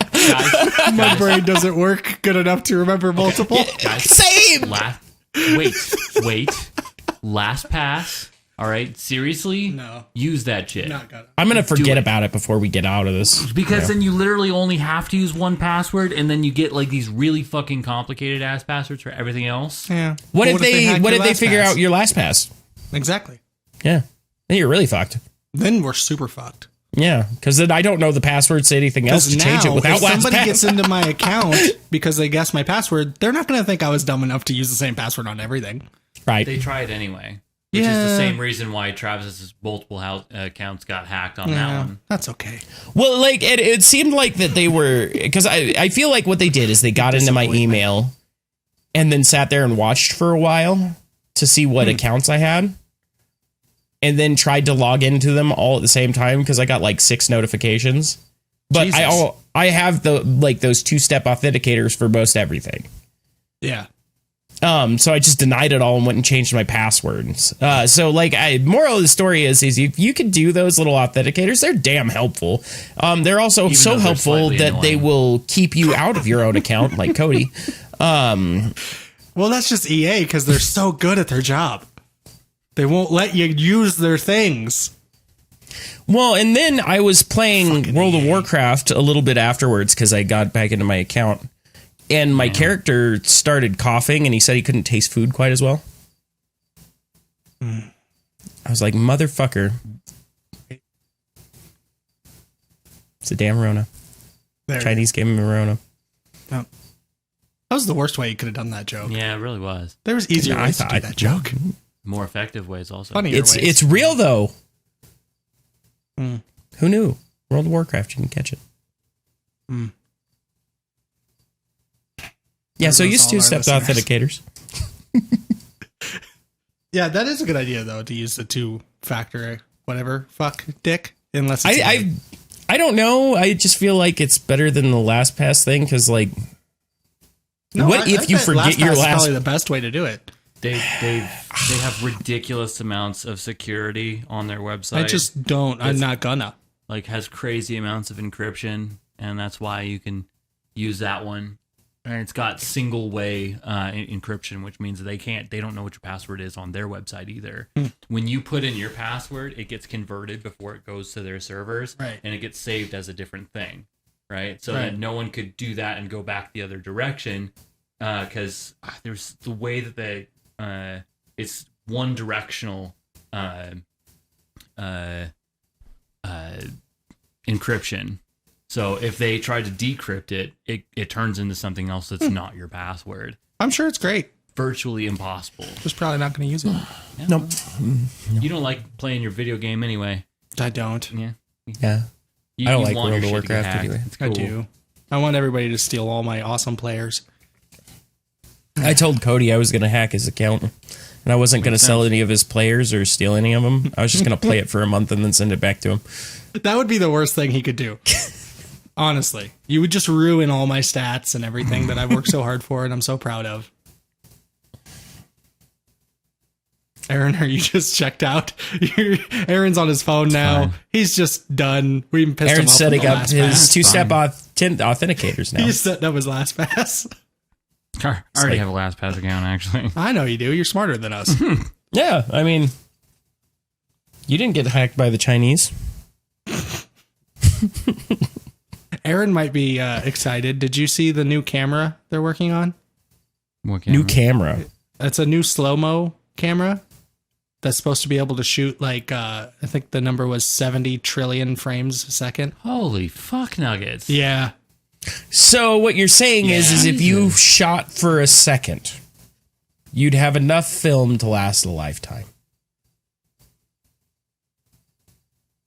My brain doesn't work good enough to remember multiple. Same! Wait. LastPass. All right, seriously? No. Use that shit. Not good. I'm going to forget it. about it before we get out of this. Because then you literally only have to use one password, and then you get like these really fucking complicated ass passwords for everything else. Yeah. What But if they hack your figure LastPass? out your LastPass? Exactly. Yeah. Then you're really fucked. Then we're super fucked. Yeah, because then I don't know the password to anything else to Because change it now, without if somebody LastPass. gets into my account because they guessed my password, they're not going to think I was dumb enough to use the same password on everything. Right. They tried anyway. Which is Yeah. the same reason why Travis's multiple accounts got hacked on that Yeah, one. that's okay. Well, like it seemed like that they were, because I feel like what they did is they got into my email and then sat there and watched for a while to see what accounts I had, and then tried to log into them all at the same time because I got like 6 notifications. But Jesus. I have those 2-step authenticators for most everything. Yeah. So I just denied it all and went and changed my passwords. So like, moral of the story is if you can do those little authenticators, they're damn helpful. They're also Even so though they're helpful slightly that they annoying. will keep you out of your own account, like Cody. Well, that's just EA because they're so good at their job. They won't let you use their things. Well, and then I was playing World of Warcraft a little bit afterwards because I got back into my account. And my character started coughing, and he said he couldn't taste food quite as well. I was like, motherfucker. It's a damn Rona. There. Chinese gave him a Rona. That was the worst way you could have done that joke. Yeah, it really was. There was easier Yeah, I ways to thought- do that joke. More effective ways also. Funnier ways. It's real, though. Who knew? World of Warcraft, you can catch it. Yeah, so There use goes all our two-step listeners. authenticators. Yeah, that is a good idea though, to use the 2-factor whatever fuck dick, unless it's I don't know. I just feel like it's better than the LastPass thing because like, what if you forget your LastPass is last? probably the best way to do it. They have ridiculous amounts of security on their website. I just don't. I'm not gonna. Like has crazy amounts of encryption, and that's why you can use that one. And it's got single way encryption, which means they don't know what your password is on their website either. When you put in your password, it gets converted before it goes to their servers, Right. and it gets saved as a different thing, right? So that no one could do that and go back the other direction, because there's the way that they it's one directional encryption. So if they try to decrypt it turns into something else that's not your password. I'm sure it's great. Virtually impossible. Just probably not going to use it. Yeah. Nope. You don't like playing your video game anyway. I don't. Yeah. Yeah. I don't like want World your of shit to get Warcraft hacked. anyway. It's cool. I do. I want everybody to steal all my awesome players. I told Cody I was going to hack his account, and I wasn't going to sell any of his players or steal any of them. I was just going to play it for a month and then send it back to him. That would be the worst thing he could do. Honestly, you would just ruin all my stats and everything that I've worked so hard for and I'm so proud of. Aaron, are you just checked out? Aaron's on his phone now. fine. He's just done. We pissed him Aaron's off setting with the up last his pass. two-step authenticators now. He's setting up his last pass. I already have a LastPass account, actually. I know you do. You're smarter than us. Yeah, I mean, you didn't get hacked by the Chinese. Aaron might be excited. Did you see the new camera they're working on? What New camera. It's a new slow-mo camera that's supposed to be able to shoot like, I think the number was 70 trillion frames a second. Holy fuck nuggets. Yeah. So what you're saying is if you shot for a second, you'd have enough film to last a lifetime.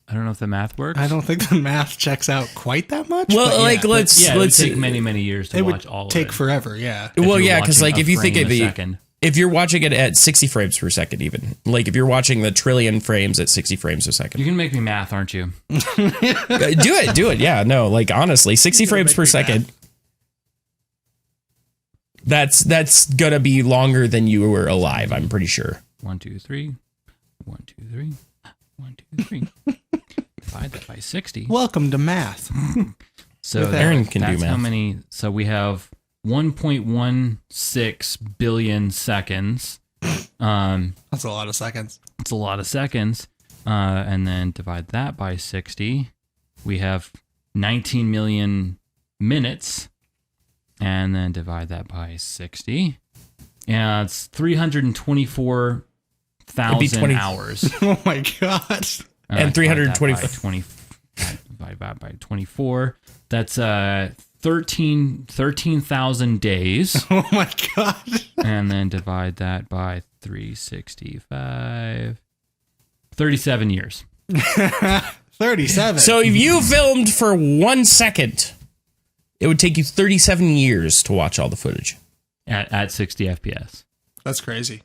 I don't know if the math works. I don't think the math checks out quite that much. Well, but like yeah. let's Yeah, it would let's take many years to It watch would all of take it. forever. Yeah. If well, you're yeah, because watching like if a you think frame of a the second. if you're watching it at 60 frames per second, even like if you're watching the trillion frames at 60 frames a second, You're going to make me math, aren't you? do it. Yeah, no, like honestly, 60 frames per second. That's gonna be longer than you were alive. I'm pretty sure. 1, 2, 3. 1, 2, 3. 1, 2, 3. Divide that by 60. Welcome to math. So With Aaron can do that's how math. many. So we have 1.16 billion seconds. That's a lot of seconds. It's a lot of seconds. And then divide that by 60. We have 19 million minutes. And then divide that by 60. And it's 324,000 hours. Oh my god. And Divide that 320 divide that by 24. That's 13,000 days. Oh my god. And then divide that by 365. 37 years. 37. So if you filmed for 1 second, it would take you 37 years to watch all the footage. At 60 FPS. That's crazy.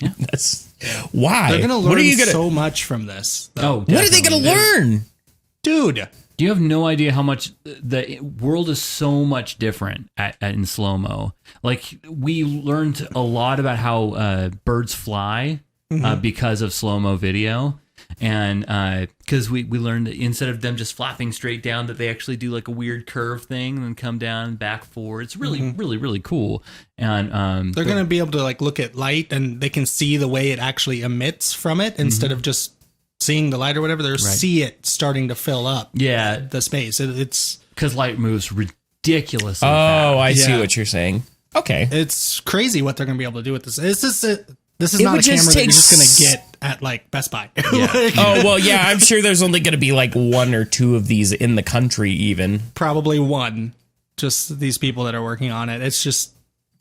That's why. They're gonna learn what are you gonna? so much from this. Oh, what are they gonna learn? Dude. You have no idea how much the world is so much different in slow-mo. Like, we learned a lot about how birds fly because of slow-mo video. And because we learned that instead of them just flapping straight down, that they actually do like a weird curve thing and then come down and back forward. It's really, really, really cool. And They're going to be able to like look at light and they can see the way it actually emits from it instead of just seeing the light or whatever. They'll see it starting to fill up the space. It's because light moves ridiculously Oh, fast. I see Yeah. what you're saying. Okay. it's crazy what they're going to be able to do with this. It's just this is It not would a camera just that you're take just going to get at like Best Buy. Like, Oh, well, yeah, I'm sure there's only going to be like 1 or 2 of these in the country even. probably one. Just these people that are working on it. It's just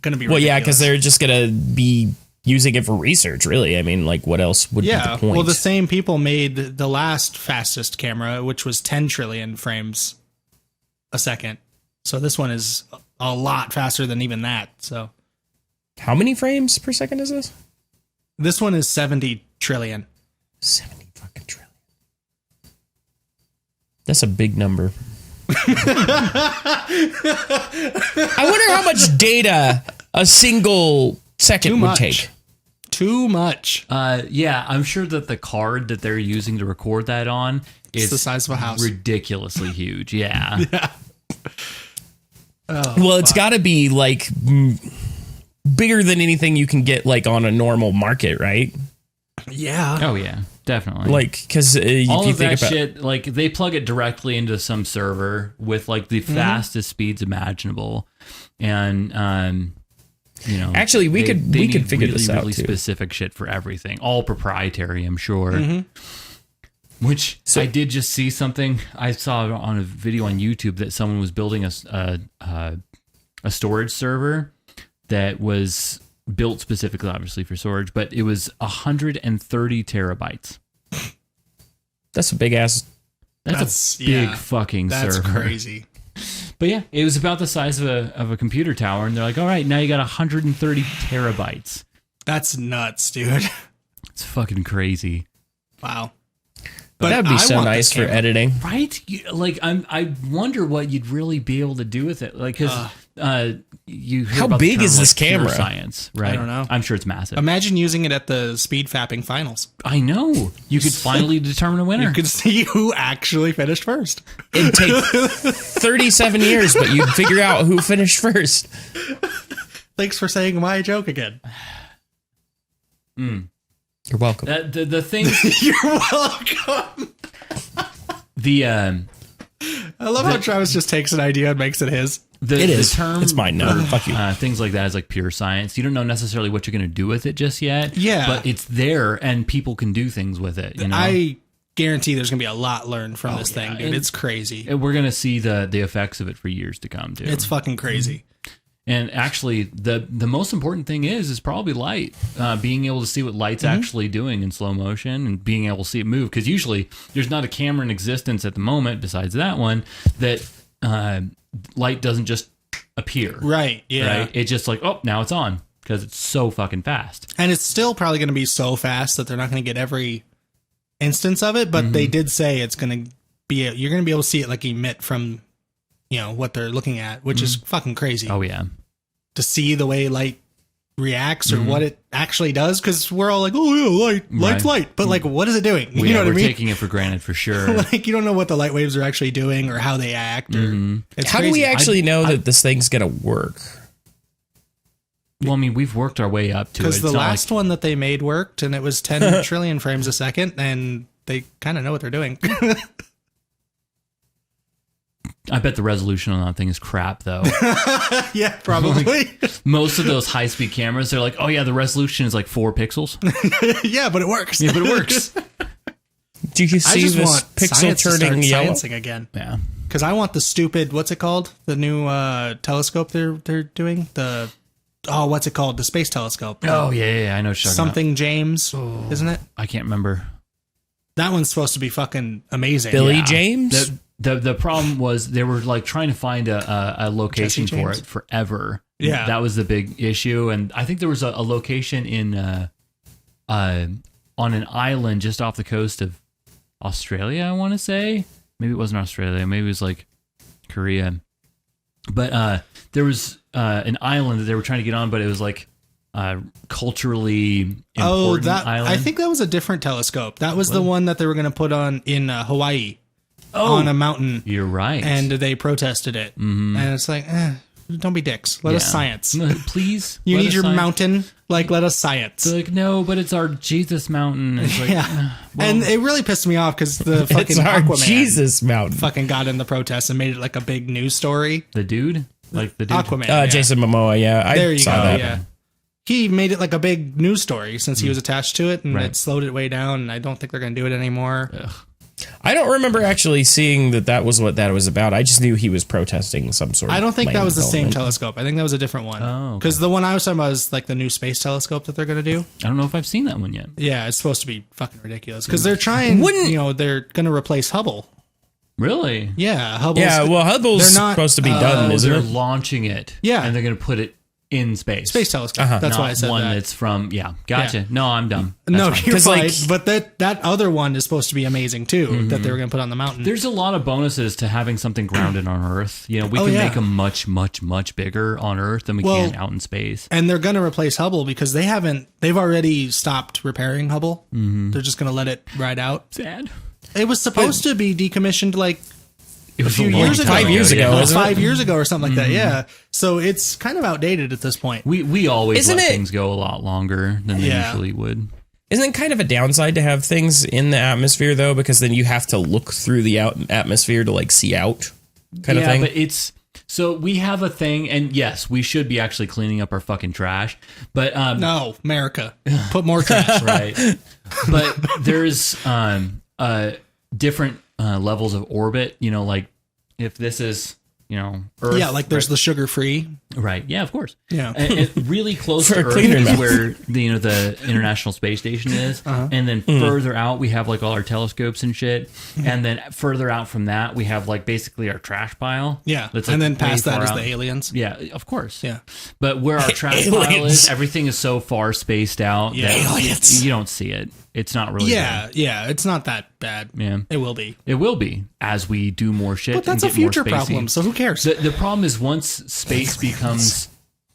going to be Well, yeah, ridiculous. because they're just going to be using it for research, really. I mean, like, what else would be the point? Well, the same people made the last fastest camera, which was 10 trillion frames a second. So this one is a lot faster than even that. So How many frames per second is this? This one is 70 trillion. 70 fucking trillion. That's a big number. I wonder how much data a single second would take. Too much. Yeah, I'm sure that the card that they're using to record that on is the size of a house. Ridiculously huge. Yeah. Yeah. Well, it's got to be like bigger than anything you can get like on a normal market, right? Yeah. Oh yeah, definitely. Like, because all if you of think that about shit, like they plug it directly into some server with like the fastest speeds imaginable, and you know, actually, we could figure really, this out really too. specific shit for everything, all proprietary, I'm sure. Which I did just see something. I saw on a video on YouTube that someone was building a storage server that was built specifically, obviously, for storage, but it was 130 terabytes. That's a big ass. That's a big fucking That's server. crazy. But yeah, it was about the size of a computer tower, and they're like, all right, now you got 130 terabytes. That's nuts, dude. It's fucking crazy. Wow. But that'd be I so want nice this for camera. editing. Right? I wonder what you'd really be able to do with it. Like, because you hear How about the big term, is this like, pure camera? science, right? I don't know. I'm sure it's massive. Imagine using it at the speed fapping finals. I know. You could finally determine a winner. You could see who actually finished first. It'd take 37 years, but you'd figure out who finished first. Thanks for saying my joke again. You're welcome. The thing, You're welcome. I love how Travis just takes an idea and makes it his. It is. The term It's mine now. Fuck you. Things like that is like pure science. You don't know necessarily what you're going to do with it just yet. Yeah. But it's there, and people can do things with it. You know? I guarantee there's going to be a lot learned from this thing, dude. And- It's crazy. And we're going to see the effects of it for years to come, too. It's fucking crazy. And actually, the most important thing is probably light. Being able to see what light's actually doing in slow motion and being able to see it move. Because usually there's not a camera in existence at the moment, besides that one, that light doesn't just appear. Right, yeah. Right? It's just like, oh, now it's on. Because it's so fucking fast. And it's still probably going to be so fast that they're not going to get every instance of it, but they did say it's going to be, you're going to be able to see it like emit from, you know, what they're looking at, which is fucking crazy. Oh, yeah. To see the way light reacts or what it actually does, because we're all like, oh yeah, light's light, but like, what is it doing? You know what I we're mean? taking it for granted for sure. Like, you don't know what the light waves are actually doing or how they act. Or it's How do crazy. we actually know that this thing's going to work? Well, I mean, we've worked our way up to it. Because It's the not last one that they made worked, and it was 10 trillion frames a second, and they kind of know what they're doing. I bet the resolution on that thing is crap, though. Yeah, probably. Most of those high-speed cameras, they're like, oh, yeah, the resolution is like 4 pixels. Yeah, but it works. Yeah, but it works. Do you I see just this want pixel science to turning start yellow? sciencing again. Yeah. Because I want the stupid, what's it called? The new telescope they're doing? What's it called? The space telescope. Oh, yeah, I know what you're talking Something James, isn't it? about. I can't remember. That one's supposed to be fucking amazing. Billy Yeah. James? The problem was they were like trying to find a location Jesse for James? it forever. Yeah. That was the big issue. And I think there was a location in on an island just off the coast of Australia, I want to say. Maybe it wasn't Australia. Maybe it was like Korea. But there was an island that they were trying to get on, but it was like culturally important island. I think that was a different telescope. That was the one that they were going to put on in Hawaii on a mountain. You're right. And they protested it. And it's like, don't be dicks. Let us science. Please. You let need us your science. mountain. Like, let us science. They're like, no, but it's our Jesus mountain. It's like, Yeah. And it really pissed me off because the fucking It's our Aquaman Jesus mountain. fucking got in the protest and made it like a big news story. the dude? Like the dude? Aquaman. yeah. Jason Momoa, yeah. I There you saw go. that. Yeah. He made it like a big news story since he was attached to it, and Right. it slowed it way down. And I don't think they're going to do it anymore. I don't remember actually seeing that was what that was about. I just knew he was protesting some sort of I don't think that land was the same development. telescope. I think that was a different one. Oh, okay. Because the one I was talking about is like the new space telescope that they're going to do. I don't know if I've seen that one yet. Yeah, it's supposed to be fucking ridiculous. Because they're trying, they're going to replace Hubble. Really? Yeah, Hubble's. Yeah, well, Hubble's They're not- supposed to be done, isn't They're it? launching it. Yeah. And they're going to put it in space. Space telescope. That's Not why I said one that. that's from. Yeah, gotcha. No, I'm dumb. No, That's fine. you're 'Cause, like- right. But that other one is supposed to be amazing too. That they were going to put on the mountain. There's a lot of bonuses to having something grounded on Earth. You know, we can make them much, much, much bigger on Earth than we can out in space. And they're going to replace Hubble because they've already stopped repairing Hubble. They're just going to let it ride out. Sad. It was supposed to be decommissioned like It was a few long years ago. time 5 years ago, Yeah, wasn't it? 5 years ago or something like that. Yeah. So it's kind of outdated at this point. We always Isn't let it- things go a lot longer than they usually would. Isn't it kind of a downside to have things in the atmosphere though? Because then you have to look through the atmosphere to like see out, kind of thing. But it's so we have a thing, and yes, we should be actually cleaning up our fucking trash. But No, America. Put more trash. right. But there's different levels of orbit. You know, like if this is Earth. Yeah, like there's the sugar free. right. Yeah, of course. Yeah. And really close For to a Earth cleaner is mouth. where the International Space Station is, and then further out we have like all our telescopes and shit, and then further out from that we have like basically our trash pile. Yeah. that's, And like, then past way that far is out. the aliens. Yeah, of course. Yeah. But where our trash pile Aliens. is, everything is so far spaced out that Aliens. you don't see it. It's not really Yeah, yeah. It's not that bad. Yeah. It will be. It will be as we do more shit. But that's a and get more future spacey. problem, so who cares? The problem is once space becomes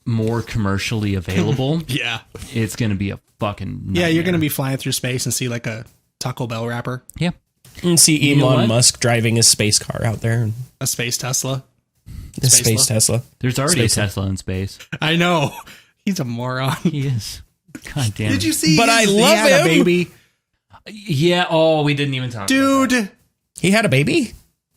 more commercially available, Yeah. it's going to be a fucking nightmare. Yeah, you're going to be flying through space and see like a Taco Bell wrapper, Yeah. And see You know Elon what? Musk driving his space car out there, a space Tesla. the space Tesla. There's already Space- a Tesla in space. I know. He's a moron. He is. God damn. Did you see? But I he love had a him. baby, Yeah. Oh, we didn't even talk about dude. He had a baby.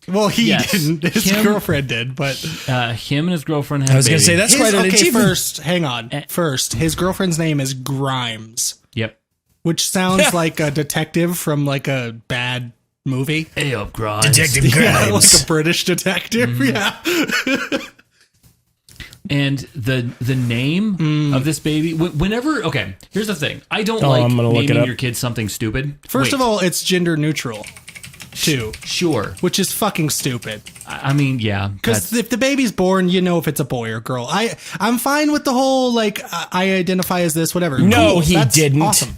Well, he Yes. didn't. His Him- girlfriend did, but that. Him and his girlfriend had I was a going baby. to say that's quite an okay. achievement. First, hang on. First, his girlfriend's name is Grimes, Yep. which sounds like a detective from like a bad movie. Hey up, Grimes. Detective Yeah, Grimes. like a British detective. Mm-hmm. Yeah. And the name of this baby, whenever, okay, here's the thing. I don't like I'm gonna look it naming up. your kid something stupid. First Wait, of all, it's gender neutral, too, sure. which is fucking stupid. I mean, yeah. Because that's- if the baby's born, you know if it's a boy or girl. I'm fine with the whole like I identify as this, whatever. No, Cool, he that's did Awesome,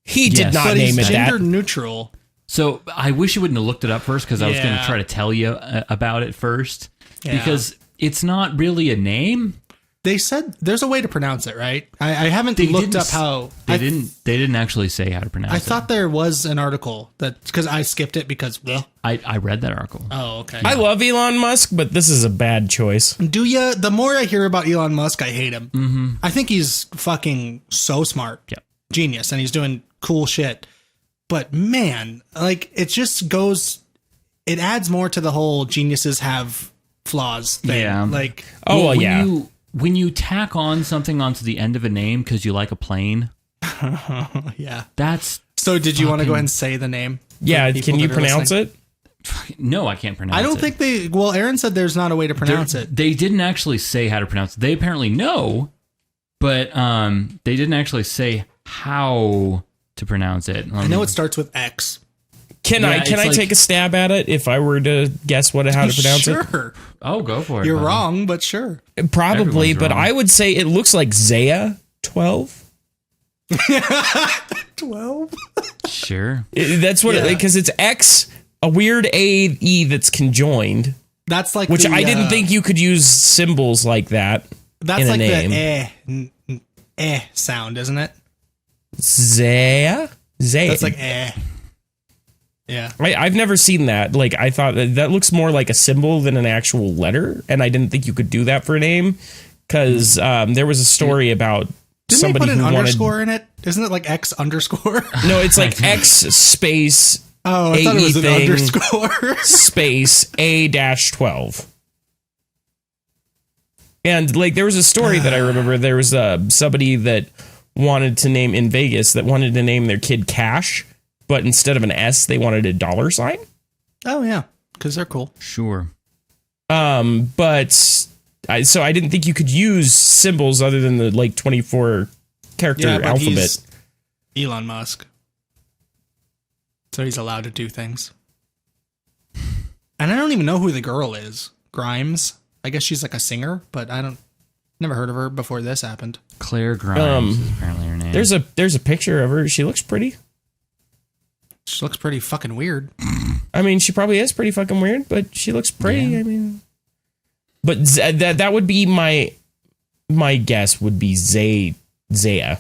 He did Yes. not but name he's it gender that. neutral. So I wish you wouldn't have looked it up first because I was going to Yeah. try to tell you about it first Yeah. because it's not really a name. They said there's a way to pronounce it, right? I haven't They looked didn't up s- how. They I didn't actually say how to pronounce I it. thought there was an article that because I skipped it because. Well, I read that article. oh, okay. I love Elon Musk, but this is a bad choice. Do you? The more I hear about Elon Musk, I hate him. Mm-hmm. I think he's fucking so smart, Yep. genius, and he's doing cool shit. But man, like it just goes. It adds more to the whole geniuses have flaws thing. Yeah. Like Oh, well, when yeah. when you tack on something onto the end of a name because you like a plane, yeah. that's So did you want to go ahead and say the name? Yeah, for people can you that are pronounce listening? it? no, I can't pronounce it. I don't think they. Well, Aaron said there's not a way to pronounce it. They didn't actually say how to pronounce it. They apparently know, but they didn't actually say how to pronounce it. I know it starts with X. Can Yeah, I it's take like- a stab at it if I were to guess how to pronounce it? Sure. Oh, go for it. You're buddy. wrong, but sure. Probably, Everyone's but wrong. I would say it looks like Zaya 12. 12? Sure. That's what Yeah. because it's X, a weird A E that's conjoined, That's like which the, I didn't think you could use symbols like that that's in like a name. the sound, isn't it? Zaya? Zaya. That's like Yeah. I've never seen that. Like, I thought that looks more like a symbol than an actual letter, and I didn't think you could do that for a name because there was a story about Didn't somebody they put an who wanted. underscore in it? Isn't it like X underscore? No, it's like X space Oh, I thought it was an thing. underscore. space A-12. And like there was a story that I remember. There was somebody that wanted to name in Vegas that wanted to name their kid Cash, but instead of an S, they wanted a $sign. Oh yeah, because they're cool. Sure. But I didn't think you could use symbols other than the like 24 character Yeah, but alphabet. he's Elon Musk, so he's allowed to do things. And I don't even know who the girl is. Grimes. I guess she's like a singer, but I don't. Never heard of her before this happened. Claire Grimes is apparently her name. There's a picture of her. She looks pretty. She looks pretty fucking weird. I mean, she probably is pretty fucking weird, but she looks pretty. Yeah. I mean, but that would be my guess would be Zaya.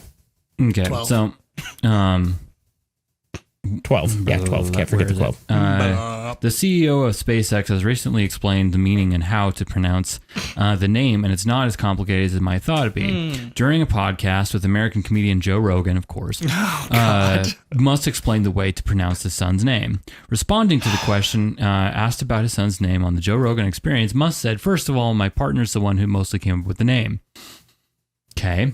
Okay, 12. so 12. Yeah, 12. Can't forget the 12. The CEO of SpaceX has recently explained the meaning and how to pronounce the name, and it's not as complicated as I thought it'd be. During a podcast with American comedian Joe Rogan, of course, Musk explained the way to pronounce his son's name. Responding to the question asked about his son's name on the Joe Rogan Experience, Musk said, "First of all, my partner's the one who mostly came up with the name." Okay.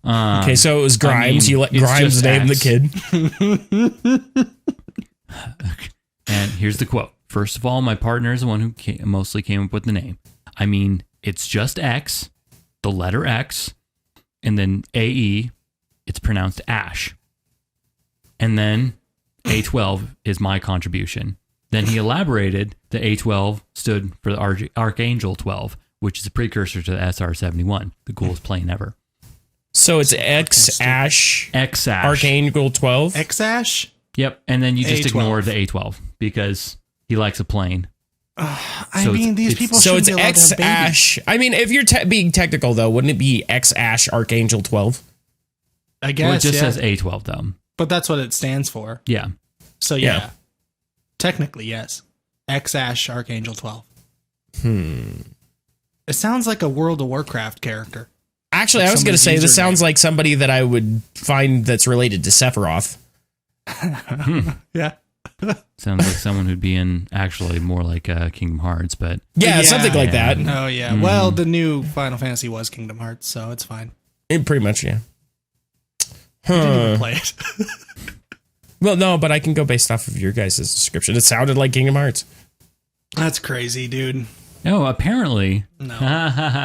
Okay, so it was Grimes. You let it's Grimes just name X. the kid. And here's the quote. "First of all, my partner is the one who mostly came up with the name. I mean, it's just X, the letter X, and then AE, it's pronounced Ash. And then A12 is my contribution." Then he elaborated that A12 stood for the Archangel 12, which is a precursor to the SR-71, the coolest plane ever. So it's X-Ash, X-Ash. Archangel 12. X-Ash? Yep, and then you just A12. ignore the A12 because he likes a plane. I So mean, it's- these it's- people So shouldn't it's be allowed to have babies. X-Ash. I mean, if you're being technical, though, wouldn't it be X-Ash, Archangel 12? I guess, Well, it just yeah. says A12, though. But that's what it stands for. Yeah. So, Yeah. Technically, yes. X-Ash, Archangel 12. It sounds like a World of Warcraft character. Actually, Like I was going to somebody's say, this username. sounds like somebody that I would find that's related to Sephiroth. Yeah. Sounds like someone who'd be in actually more like Kingdom Hearts, but Yeah, something like yeah. that. Oh, yeah. Well, the new Final Fantasy was Kingdom Hearts, so it's fine. Pretty much, yeah. I didn't even play it. Well, no, but I can go based off of your guys' description. It sounded like Kingdom Hearts. That's crazy, dude. no, apparently, No.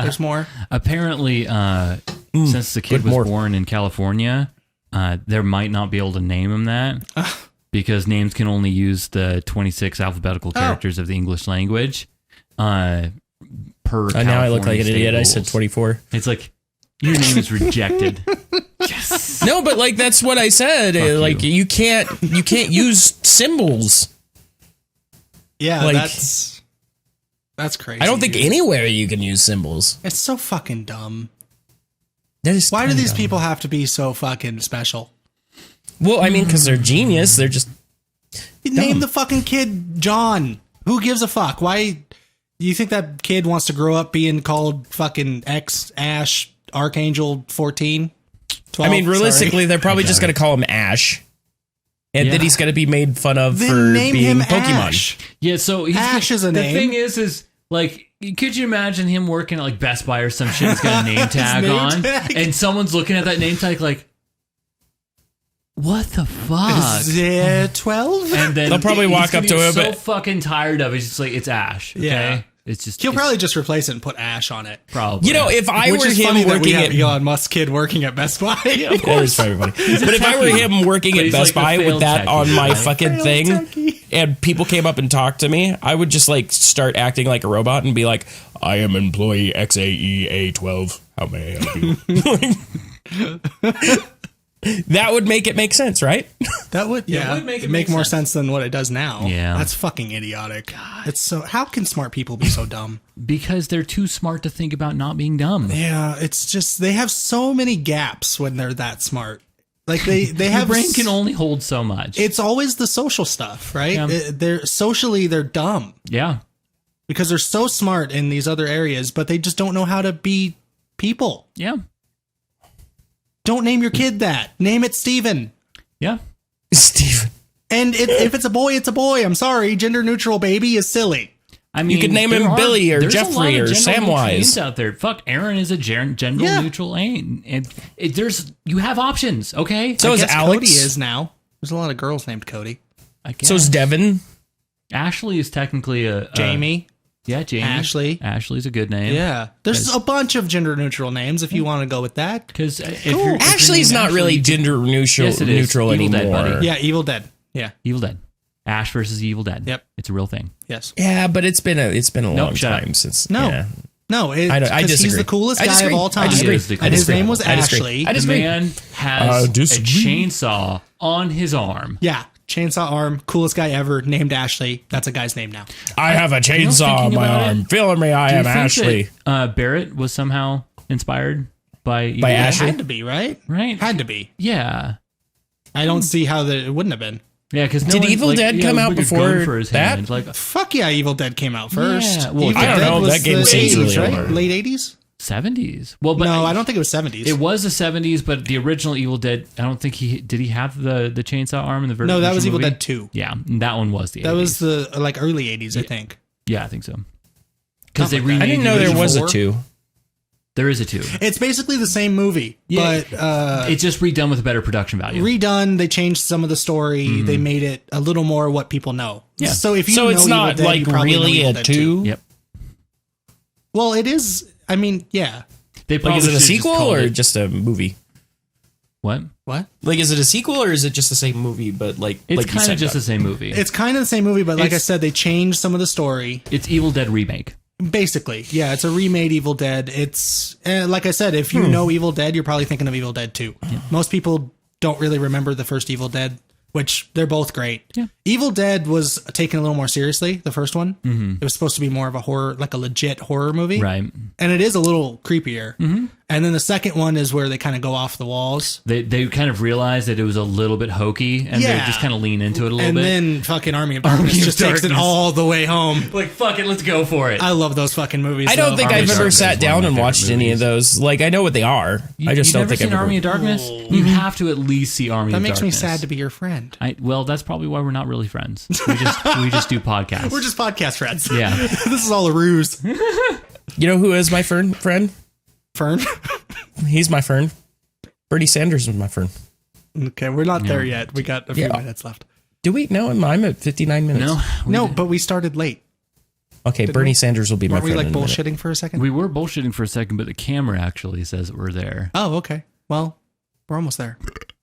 There's more. apparently, since the kid good was more. born in California, there might not be able to name him that because names can only use the 26 alphabetical characters of the English language. Per Now I look like California an state idiot. I rules. said 24. It's like your name is rejected. Yes. No, but like that's what I said. Like you can't use symbols. Yeah, Like- that's crazy. I don't think dude. anywhere you can use symbols. It's so fucking dumb. That is Why do kinda these dumb. people have to be so fucking special? Well, I mean, because they're genius. They're just Name the fucking kid John. Who gives a fuck? Why? You think that kid wants to grow up being called fucking X Ash Archangel 14? 12? I mean, realistically, Sorry. they're probably just going to call him Ash. And Yeah. then he's going to be made fun of Then for name being him Pokemon. Ash. Yeah, so he's Ash is a the name. thing is like, could you imagine him working at like Best Buy or some shit? He's got a name tag name on, tag. and someone's looking at that name tag like, "What the fuck?" Is it 12? And then They'll probably he's walk gonna up to be him, So but- fucking tired of it. He's just like, "It's Ash." Okay? Yeah. It's just He'll it's probably just replace it and put Ash on it. probably. You know, if I Which were is him funny that we working have at Elon Musk kid working at Best Buy. That is very funny. But if I were him working But at he's Best like the Buy with failed that techie, on my right? fucking Failed thing, techie. and people came up and talked to me, I would just like start acting like a robot and be like, "I am employee XAEA12. How may I help you?" That would make it make sense, right? That would, yeah, would make it it'd make make more sense. sense than what it does now. Yeah. That's fucking idiotic. It's so, how can smart people be so dumb? because they're too smart to think about not being dumb. Yeah, it's just, they have so many gaps when they're that smart. Like they Your have, brain can only hold so much. it's always the social stuff, right? Yeah. They're socially, they're dumb yeah. because they're so smart in these other areas, but they just don't know how to be people. Yeah. Don't name your kid that. Name it Steven. Yeah. Steve. And if it's a boy, it's a boy. I'm sorry. Gender neutral baby is silly. I mean, could name there him Billy or there's a Jeffrey lot of or gender-neutral Samwise. names out there. Fuck, Aaron is a gender Yeah. neutral name, and there's you have options. Okay, So I is guess Alex. Cody is now. There's a lot of girls named Cody. I guess. So is Devin. Ashley is technically a Jamie. yeah, Jamie. Ashley. Ashley's a good name. Yeah. There's a bunch of gender neutral names if you want to go with that. because Ashley's not really gender neutral, Yes, it is. neutral Evil Dead, anymore. buddy. Yeah, Evil Dead. Yeah. Evil Dead. Ash versus Evil Dead. Yep. It's a real thing. Yes. Yeah, but it's been a long shut up. time since. No. Yeah. No, I because he's disagree. the coolest I guy disagree. of all time. I disagree. And his name was I disagree. Ashley. I The disagree. man has a disagree. chainsaw on his arm. Yeah, chainsaw arm, coolest guy ever, named Ashley. That's a guy's name now. I have a chainsaw on thinking my about arm. it, Feeling me, I Do you am think Ashley. that, Barrett was somehow inspired by Evil By Dead? Ashley? Had to be, right? Right? Had to be. Yeah. I don't see how it wouldn't have been. Yeah, because Did Evil Dead come out before that? Like Fuck yeah, Evil Dead came out first. Yeah, well, Evil I don't Dead know, was that game the seems 80s, really right? old. Late 80s? 70s. Well, but No, I don't think it was 70s. It was the 70s, but the original Evil Dead, I don't think did he have the chainsaw arm in the No, that was original Evil movie? Dead 2. Yeah, that one was the 80s. That was the early 80s, I think. Yeah, I think so. Because they Something like that. remade I didn't the know there original was a four. 2. There is a 2. It's basically the same movie, Yeah. but It's just redone with a better production value. redone. They changed some of the story. They made it a little more what people know. Yeah. So if you So know it's Evil not Dead, like you probably know really Evil a Dead 2? Yep. Well, it is. I mean, yeah. They Like, probably is it a should've just sequel called or it- just a movie? what? What? Like, is it a sequel or is it just the same movie, but like It's like you kind said, of just Doug? the same movie. It's kind of the same movie, but like I It's- said, they changed some of the story. It's Evil Dead remake. Basically, yeah, it's a remade Evil Dead. It's like I said, if you know Evil Dead, you're probably thinking of Evil Dead 2. Most people don't really remember the first Evil Dead, which they're both great. Yeah. Evil Dead was taken a little more seriously, the first one. Mm-hmm. It was supposed to be more of a horror, like a legit horror movie. Right. And it is a little creepier. Mm-hmm. And then the second one is where they kind of go off the walls. They kind of realized that it was a little bit hokey, and they Yeah. just kind of lean into it a little And bit. then fucking Army of Darkness just takes it Darkness. all the way home. Like, fuck it, let's go for it. I love those fucking movies. I don't though. think Army I've of ever Darkness sat is one of down my and favorite watched any of movies. those. Like, I know what they are. I just You've don't never think seen I've ever. Army of Darkness? You have to at least see Army That of makes me Darkness. sad to be your friend. Well, that's probably why we're not really friends. We just do podcasts. We're just podcast friends. Yeah. This is all a ruse. You know who is my friend? Fern? He's my friend. Bernie Sanders is my friend. Okay, we're not there yet. We got a few Yeah. minutes left. Do we? No, I'm at 59 minutes. No, No, but we started late. Okay, Bernie Sanders will be my Weren't we friend. like in a minute. bullshitting for a second? we were bullshitting for a second, but the camera actually says that we're there. Oh, okay. Well, we're almost there.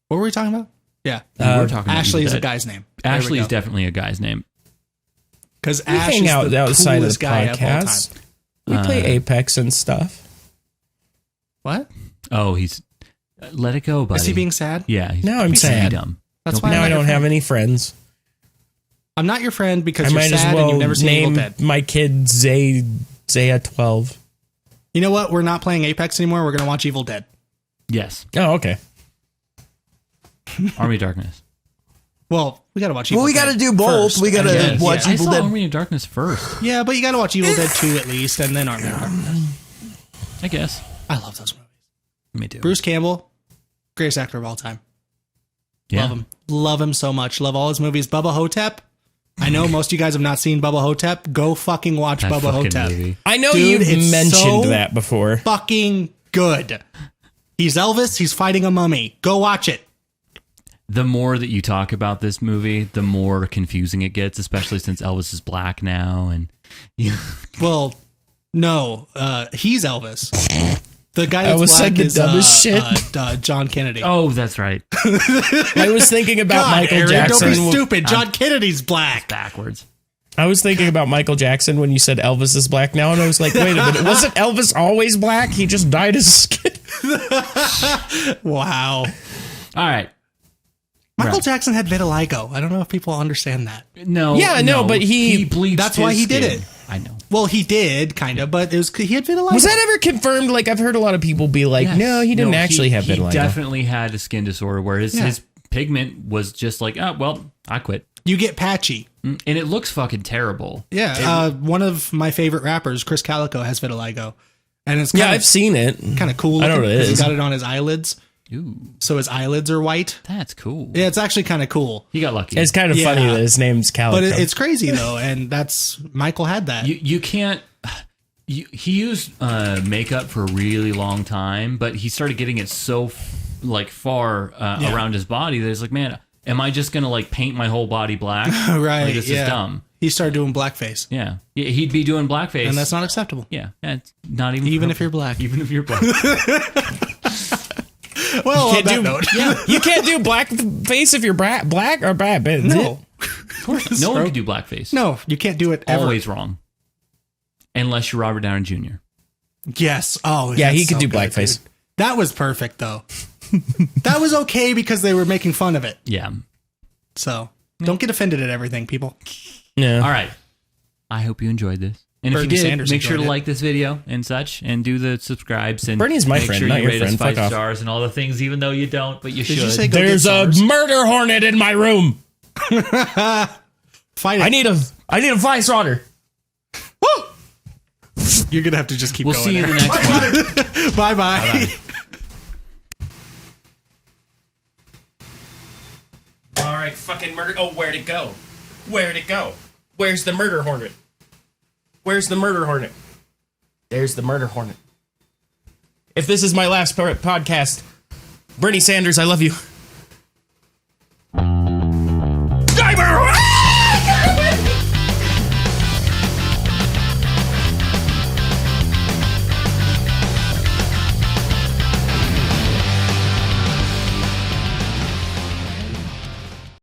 What were we talking about? Yeah. We were talking about Ashley is Evil a Dead. guy's name. Ashley is definitely a guy's name. Because We Ash hang is out the outside of coolest the guy of all time. podcast. We play Apex and stuff. What? Oh, he's let it go, buddy. Is he being sad? Yeah. He's Now I'm being sad. Dumb. That's why Now I'm I not don't your have friend. any friends. I'm not your friend because I you're might sad as and well you've never seen Evil name Dead. my kid Zaya 12. You know what? We're not playing Apex anymore. We're going to watch Evil Dead. Yes. Oh, okay. Army of Darkness. Well, we got to watch Evil we Dead. got to do both. first, We got and to then- watch I Evil saw Dead. Army of Darkness first. Yeah, but you got to watch Evil Dead 2 at least, and then Army of Darkness. I guess. I love those movies. Me too. Bruce Campbell, greatest actor of all time. Yeah. Love him. Love him so much. Love all his movies. Bubba Hotep. I know most of you guys have not seen Bubba Hotep. Go fucking watch That Bubba fucking Hotep. movie. I know Dude, you've it's mentioned so that before. Fucking good. He's Elvis. He's fighting a mummy. Go watch it. The more that you talk about this movie, the more confusing it gets, especially since Elvis is black now. And Well, no, he's Elvis. The guy I that's was black saying the is dumbest shit. John Kennedy. oh, that's right. I was thinking about God, Michael Aaron, Jackson. don't be stupid. John Kennedy's black. Backwards. I was thinking about Michael Jackson when you said Elvis is black now, and I was like, wait a minute, wasn't Elvis always black? He just died as a kid. Wow. All right. Michael Right. Jackson had vitiligo. I don't know if people understand that. No. Yeah, no, but he bleached That's why his he did skin. it. I know. Well, he did, kind of, but he had vitiligo. Was that ever confirmed? Like, I've heard a lot of people be like, Yes. no, he didn't No, actually have He vitiligo. definitely had a skin disorder where Yeah. his pigment was just like, oh, well, I quit. You get patchy. And it looks fucking terrible. Yeah. One of my favorite rappers, Chris Calico, has vitiligo. And it's Yeah, kind I've seen it. of cool. I know looking what it 'cause is. He's got it on his eyelids. Ooh, So his eyelids are white. that's cool. Yeah, it's actually kind of cool. He got lucky. It's kind of Yeah. funny that his name's Calico. But it's crazy, though. And Michael had that. You can't. He used makeup for a really long time, but he started getting it so far Yeah. around his body that it's like, man, am I just gonna like paint my whole body black? Right. Like, this yeah. is dumb. He started doing blackface. Yeah, he'd be doing blackface, And that's not acceptable. Yeah, it's not Even if you're black. Even if you're black. Well, on can't that do, note. you can't do black face if you're black or bad. No. Of course, no one can do blackface. No, you can't do it ever. Always wrong. Unless you're Robert Downey Jr. Yes. Oh, Yeah, he that's could so do good, blackface. dude. That was perfect, though. That was okay because they were making fun of it. Yeah. So don't get offended at everything, people. Yeah. All right. I hope you enjoyed this. And Bernie if you did, Sanders make sure to enjoyed it. like this video and such, and do the subscribes. And Bernie's my make friend, sure not you your rate friend. us 5 Fuck off. stars and all the things, even though you don't, but you Did should. you say go There's get a SARS? murder hornet in my room. Fight it. I need a vice rodder. Woo! You're gonna have to just keep We'll going. see you in the next one. Bye bye. All right, fucking murder. Oh, where'd it go? Where'd it go? Where's the murder hornet? Where's the murder hornet? There's the murder hornet. If this is my last podcast, Bernie Sanders, I love you.